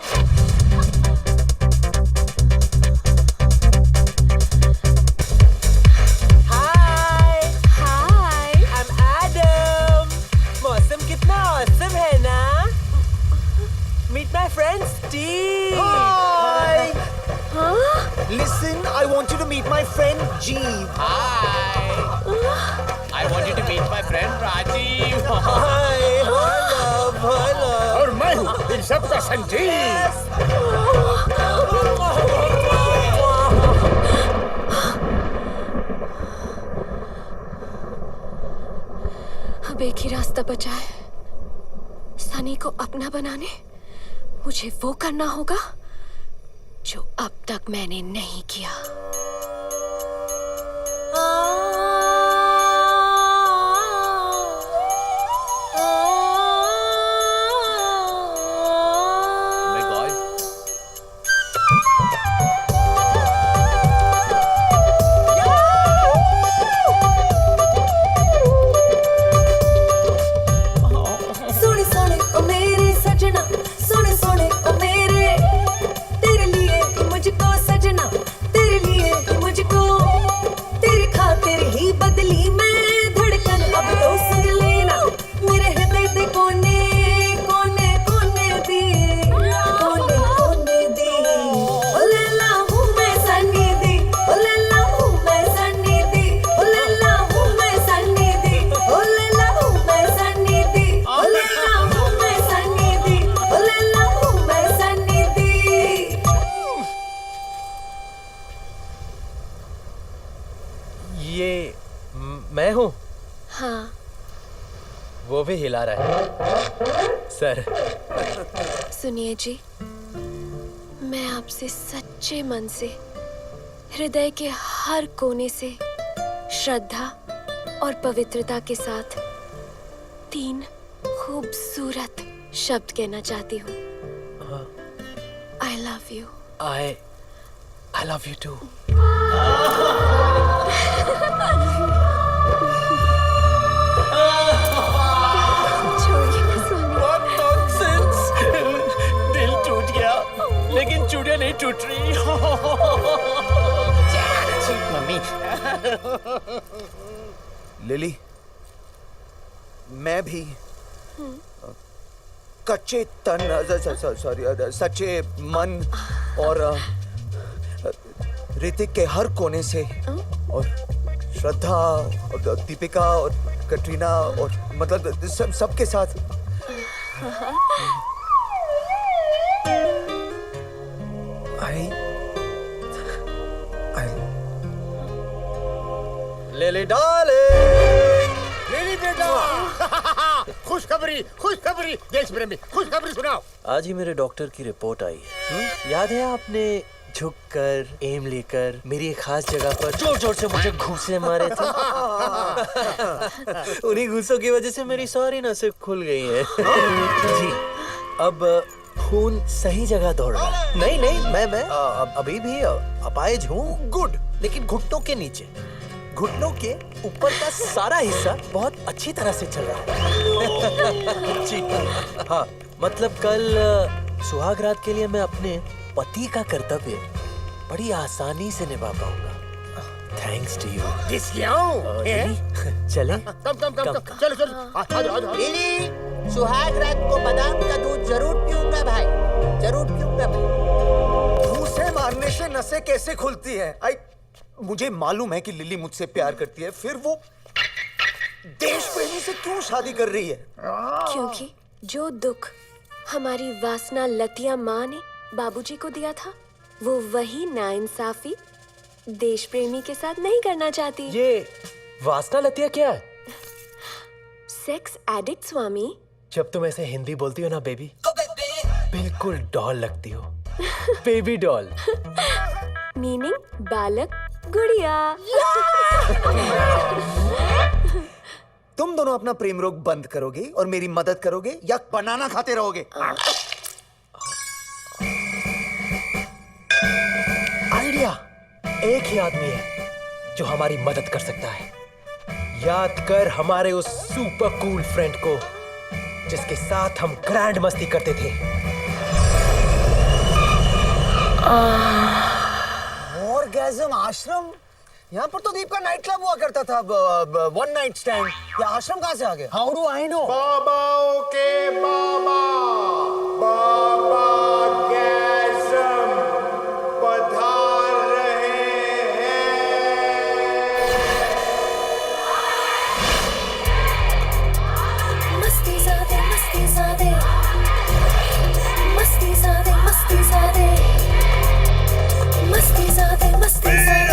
मौसम कितना औसम है ना। Meet my friend Steve. Hi. Listen, I want you to meet my friend Jeev. Hi. I want you to meet my friend Rajiv. Hi, hello. और मैं हूँ इन सबका संजीव। अब एक ही रास्ता बचा है, सनी को अपना बनाने मुझे वो करना होगा जो अब तक मैंने नहीं किया। सोने सोने ओ मेरे सजना, सोने सोने ओ मेरे, तेरे लिए मुझको सजना, तेरे लिए ये मैं हूँ। हाँ। वो भी हिला रहा है सर। सुनिए जी, मैं आपसे सच्चे मन से, हृदय के हर कोने से श्रद्धा और पवित्रता के साथ 3 खूबसूरत शब्द कहना चाहती हूँ। I love you. I love you too. What nonsense! दिल टूट गया, लेकिन चूड़ियां नहीं टूट रही। मम्मी। लिली, मैं भी कच्चे तन, सॉरी, सच्चे मन और ऋतिक के हर कोने से, और श्रद्धा और दीपिका और कटरीना और मतलब सबके साथ लिली डार्लिंग। लिली बेटा। खुशखबरी, खुशखबरी, देश प्रेमी, खुशखबरी सुनाओ। आज ही मेरे डॉक्टर की रिपोर्ट आई है। याद है आपने झुककर, एम लेकर मेरी एक खास जगह पर जोर जोर से मुझे घूंसे मारे थे? उन्हीं घूंसों की वजह से मेरी सारी नसें खुल गई हैं। जी, अब खून सही जगह दौड़ रहा है। नहीं, मैं अभी भी अपाहिज हूँ। गुड, लेकिन घुटनों के नीचे, घुटनों के ऊपर का सारा हिस्सा बहुत अच्छी तरह से चल रहा है। जी हाँ, मतलब कल सुहाग रात के लिए मैं अपने पति का कर्तव्य बड़ी आसानी से निभा पाऊंगा। Thanks to you. चले? कम, चलो, चलो। लिली, सुहाग रात को बादाम का दूध जरूर पीऊंगा भाई, जरूर पीऊंगा भाई। घूंसे मारने से नसें कैसे खुलती है? मुझे मालूम है कि लिली मुझसे प्यार करती है, फिर वो देश प्रेमी से क्यों शादी कर रही है? क्योंकि जो दुख हमारी वासना लतिया माँ ने बाबूजी को दिया था, वो वही नाइंसाफी देश प्रेमी के साथ नहीं करना चाहती। ये वासना लतिया क्या है? सेक्स एडिक्ट स्वामी। जब तुम ऐसे हिंदी बोलती हो ना बेबी, बिल्कुल डॉल लगती हो। Baby doll. मीनिंग बालक गुड़िया। तुम दोनों अपना प्रेम रोग बंद करोगे और मेरी मदद करोगे या बनाना खाते रहोगे? आइडिया। एक ही आदमी है जो हमारी मदद कर सकता है। याद कर हमारे उस सुपर कूल फ्रेंड को जिसके साथ हम ग्रैंड मस्ती करते थे। ऑर्गेज़म आश्रम? यहाँ पर तो दीप का नाइट क्लब हुआ करता था। One night stand. ये आश्रम कहाँ से आ गया? How do I know? बाबाओं के बाबा, बाबा गैज़म पधार रहे हैं। मस्ती ज़ादे, मस्ती ज़ादे, मस्ती ज़ादे, मस्ती ज़ादे, मस्ती ज़ादे, मस्ती ज़ादे।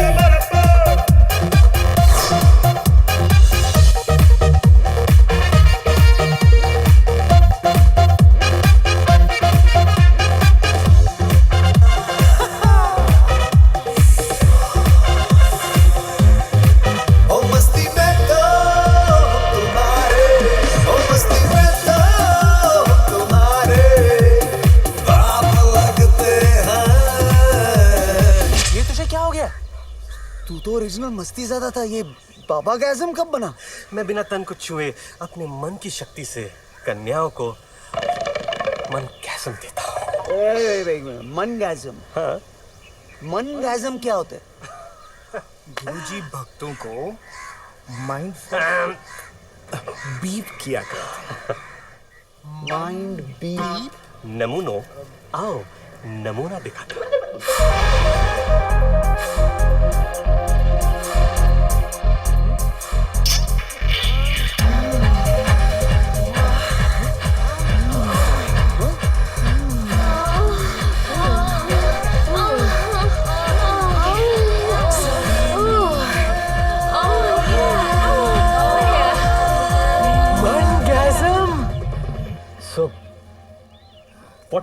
तू तो ओरिजिनल मस्ती ज़्यादा था, ये बाबा गैज़म कब बना? मैं बिना तन को छुए अपने मन की शक्ति से कन्याओं को मन गैज़म देता हूँ। मन गैज़म? हाँ। मन गैज़म क्या होता है? गुरुजी भक्तों को माइंड बीप किया करते हैं। Mind beep? नमूनो, आओ नमूना दिखाता।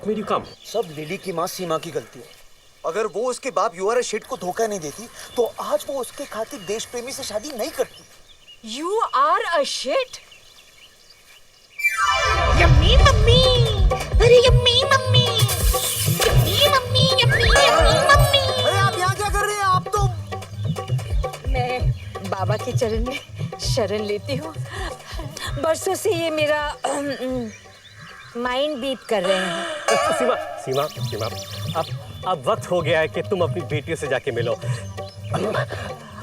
What made you come? सब लिली की माँ सीमा की गलती है। अगर वो उसके बाप यूआर शेट को धोखा नहीं देती तो आज वो उसके खातिर देश प्रेमी से शादी नहीं करती। You are a shit. Yummy mummy, अरे yummy mummy, yummy mummy, yummy yummy mummy. अरे आप यहाँ क्या कर रहे हैं? आप तो मैं बाबा के चरण में शरण लेती हूँ। बरसों से ये मेरा माइंड बीट कर रहे हैं। सीमा सीमा सीमा, अब वक्त हो गया है कि तुम अपनी बेटियों से जाके मिलो।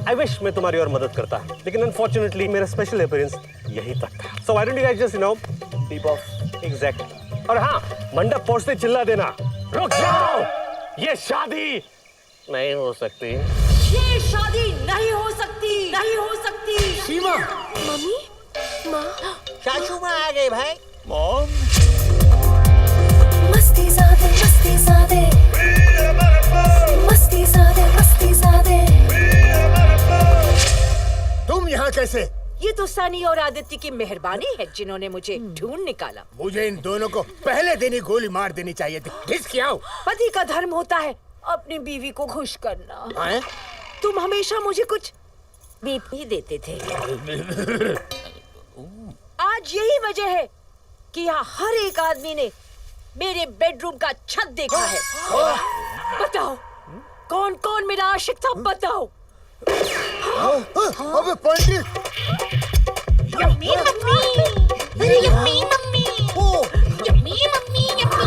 आई विश मैं तुम्हारी और मदद करता, लेकिन अनफॉर्चुनेटली मेरा स्पेशल अपीयरेंस यही तक था। So why don't you guys just beep of. Exactly. और हाँ, मंडप पहुंचते चिल्ला देना, रुक जाओ, ये शादी नहीं हो सकती। ये शादी नहीं हो सकती, नहीं हो सकती। सीमा, मम्मी, माँ, चाचू माँ आ गए भाई। मॉम, मस्ती ज़ादे, मस्ती ज़ादे, मस्ती ज़ादे, मस्ती ज़ादे। तुम यहाँ कैसे? ये तो सनी और आदित्य की मेहरबानी है जिन्होंने मुझे ढूंढ निकाला। मुझे इन दोनों को पहले दिन ही गोली मार देनी चाहिए थी। किसकी आओ? पति का धर्म होता है अपनी बीवी को खुश करना। आए? तुम हमेशा मुझे कुछ बीप ही देते थे। आज यही वजह है कि यहाँ हर एक आदमी ने मेरे बेडरूम का छत देखा है। बताओ कौन कौन मेरा आशिक था, बताओ। अबे पंडित! यम्मी मम्मी, अरे yummy mummy, yummy mummy, yummy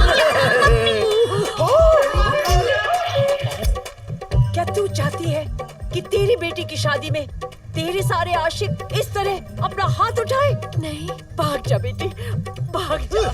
क्या तू चाहती है कि तेरी बेटी की शादी में तेरे सारे आशिक इस तरह अपना हाथ उठाए? नहीं। भाग जा बेटी, भाग जा।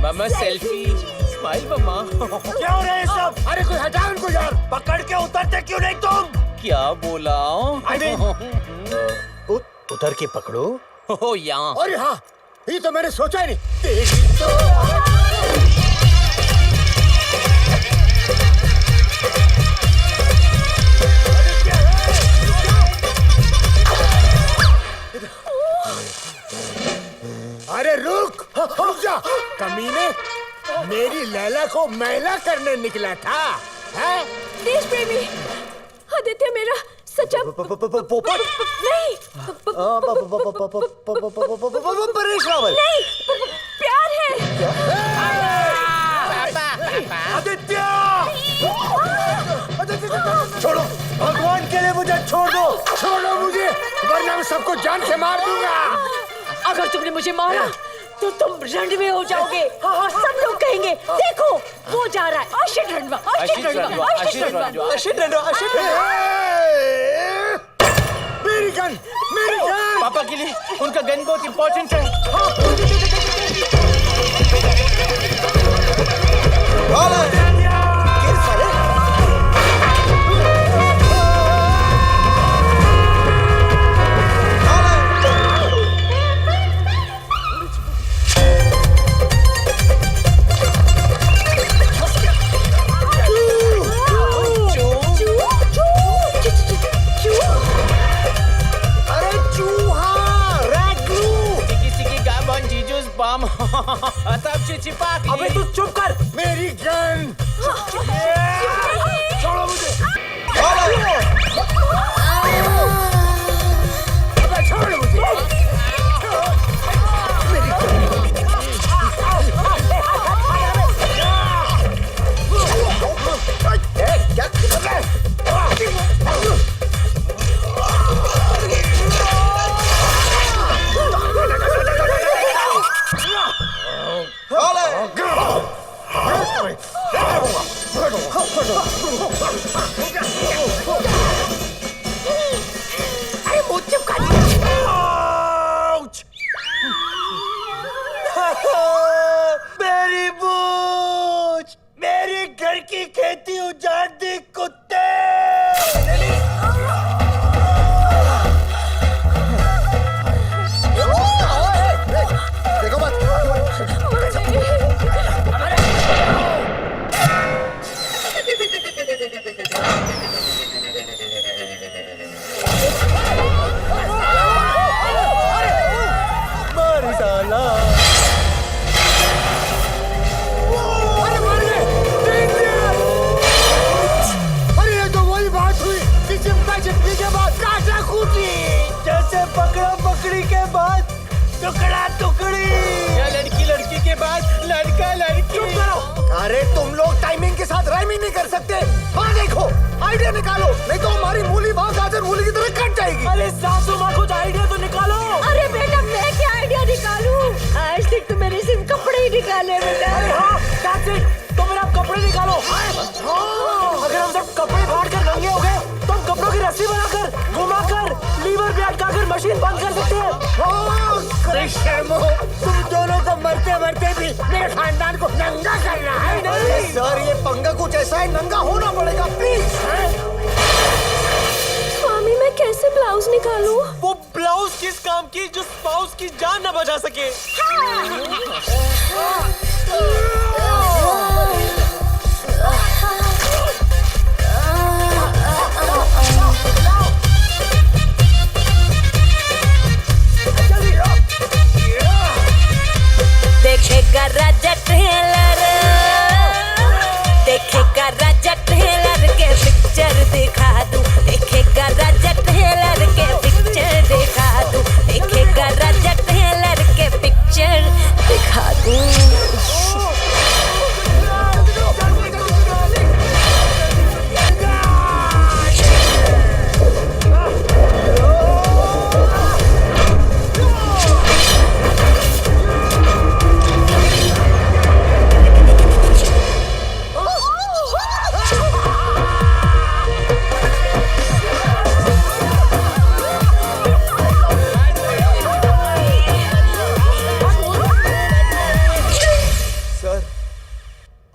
मामा सेल्फी, स्माइल मामा। क्या हो रहा है सब? अरे कोई हटाओ इनको यार। पकड़ के उतरते क्यों नहीं तुम? क्या बोला? उतर के पकड़ो। हो यहाँ। अरे हाँ, ये तो मैंने सोचा ही नहीं। तेरी तो अरे रुक जा कमीने, मेरी लैला को मैला करने निकला था, हैं? देश प्रेमी आदित्य मेरा सच्चा पोपट नहीं, परेश रावल नहीं, प्यार है। आदित्य! छोड़ो, भगवान के लिए मुझे छोड़ दो, छोड़ो मुझे, वरना मैं सबको जान से मार दूंगा। अगर तुमने मुझे मारा तो तुम रणवे हो जाओगे। हाँ, सब लोग कहेंगे देखो वो जा रहा है। आशिक रणवा, आशिक रणवा, आशिक रणवा, आशिक रणवा, आशिक रणवा। मेरी गन, मेरी गन। पापा के लिए उनका गन बहुत इम्पोर्टेंट है। किस बम तब चिचिपाक अबे तू चुप कर। मेरी गन। छोड़ो मुझे। अबे छोड़ मुझे। क्या कर रहा है? अरे मुझ चुप कर। मेरी बूझ, मेरी घर की खेती उजाड़ दी कुत्ते। देखो मत। मार साला। अरे मार गए। अरे ये तो वही बात हुई कि चिपका चिपकी के बाद काटा कूटी, जैसे पकड़ा पकड़ी के बाद टुकड़ा टुकड़ी, या लड़की लड़की के बाद लड़का लड़की। चुप करो। अरे तुम लोग टाइमिंग के साथ राइमिंग नहीं कर सकते। हाँ देखो, आइडिया निकालो, नहीं तो हमारी मूली भाव गाजर मूली की तरह कट जाएगी। अरे सासू माँ कुछ आइडिया तो निकालो। अरे बेटा मैं क्या आइडिया निकालूं? आज तक तो मैंने सिर्फ कपड़े ही निकाले बेटा। अरे हाँ, that's it, तो मेरा कपड़े निकालो। अगर हम सब कपड़े फाड़ कर नंगे हो गए तो हम कपड़ों की रस्सी बनाकर घुमाकर लीवर पे अटकाकर मशीन बंद कर सकते हैं। शर्मो, तुम दोनों को मरते मरते भी मेरे खानदान को नंगा करना है। नहीं सर, ये पंगा कुछ ऐसा है, नंगा होना पड़ेगा प्लीज। स्वामी मैं कैसे ब्लाउज निकालूं? वो ब्लाउज किस काम की जो स्पाउस की जान न बचा सके? देखेगा राजा टेलर, देखेगा राजा टेलर के पिक्चर दिखा दूं, देखेगा राजा टेलर के पिक्चर दिखा दूं, देखेगा राजा टेलर के पिक्चर दिखा दूं।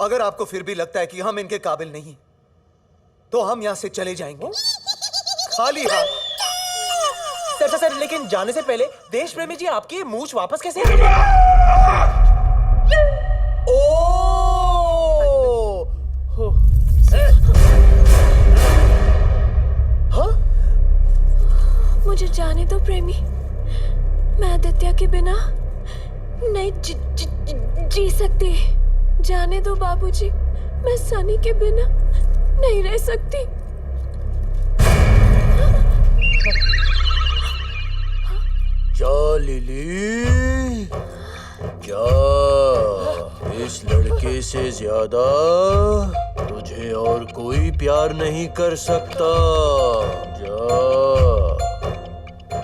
अगर आपको फिर भी लगता है कि हम इनके काबिल नहीं तो हम यहां से चले जाएंगे खाली हाथ। सर सर सर, लेकिन जाने से पहले देश प्रेमी जी आपकी मूंछ वापस कैसे? मुझे जाने दो प्रेमी, मैं आदित्य के बिना नहीं जी सकती। जाने दो बाबूजी, मैं सनी के बिना नहीं रह सकती। क्या लिली, क्या इस लड़के से ज्यादा तुझे और कोई प्यार नहीं कर सकता? जा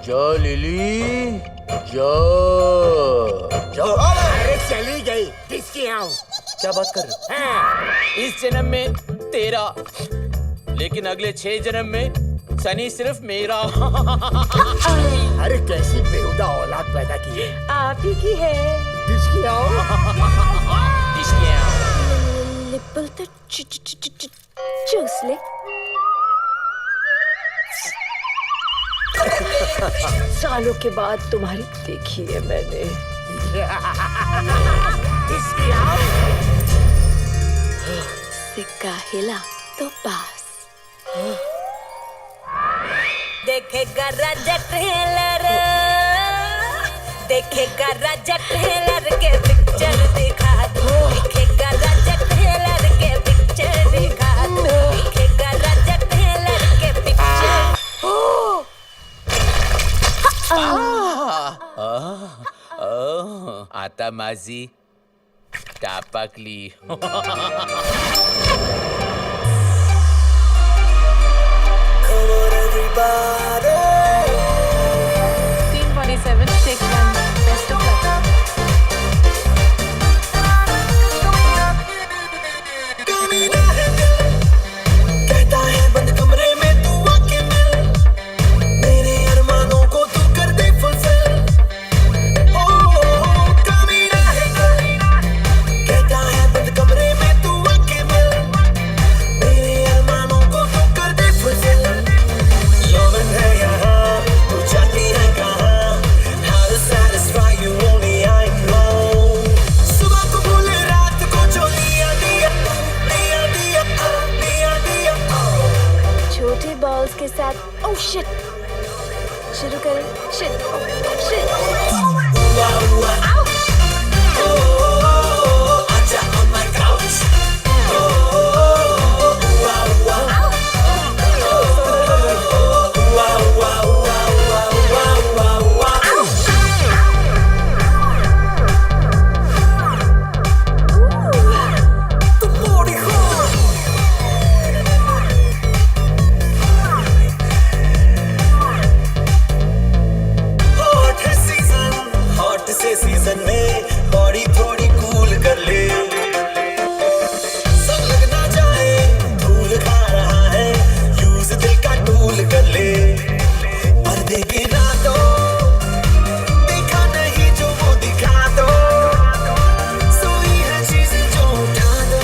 जा लिली, जा जा। अरे चली गई, किसकी आऊं? क्या बात कर रहे हो? इस जन्म में तेरा, लेकिन अगले 6 जन्म में सनी सिर्फ मेरा। अरे कैसी बेहुदा औलाद पैदा की है। आप ही की है। किसकी आऊं? लिपल तो चूस ले। सालों के बाद तुम्हारी देखी है मैंने। किसकी आऊं? सिक्का हिला तो पास। देखेगा राजा टेलर, देखेगा राजा टेलर के पिक्चर दिखा दूं देखेगा राजा टेलर के पिक्चर दिखा दूं देखेगा राजा टेलर के पिक्चर आता माझी टापाकली Scene 47, take one. Best of luck. कहता है बंद कमरे में तू आके मिल मेरे अरमानों को तू कर दे फुलफिल ओ कमीना है कहता है बंद कमरे में तू आके मिल मेरे अरमानों को तू कर दे फुलफिल लोमन है यहाँ तू जाती है कहाँ how to satisfy you only I know सुबह को भूले रात को जो लिया दिया छोटे बॉल्स के साथ ओह शिट शुरू करें शिट शिट आजा on my couch हॉट से सीजन में बॉडी थोड़ी कूल कर ले सब लग ना जाए धूल खा रहा है यूज दिल का टूल कर ले पर्दे गिरा दो देखा नहीं जो वो दिखा दो सोई है चीजें जो उठा दो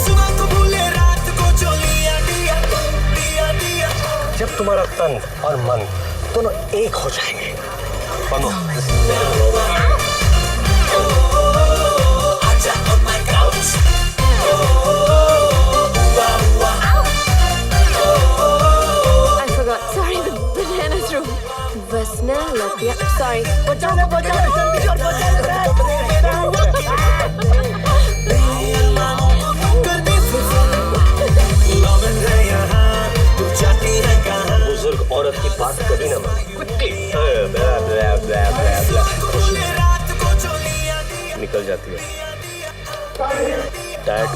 सुबह को भूले रात को जो लिया दिया दिया दिया जब तुम्हारा तन और मन दोनों एक हो जाएंगे बनो आजा on my couch I forgot sorry the bananas room Vasna Lapia sorry बुजुर्ग औरत की बात कभी ना माने निकल जाती है डैड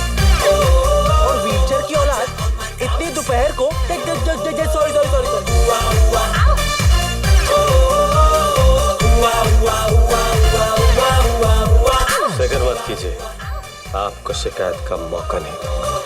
और व्हीलचेयर की औलाद इतनी दोपहर को सॉरी फिक्र मत कीजिए आपको शिकायत का मौका नहीं दूंगा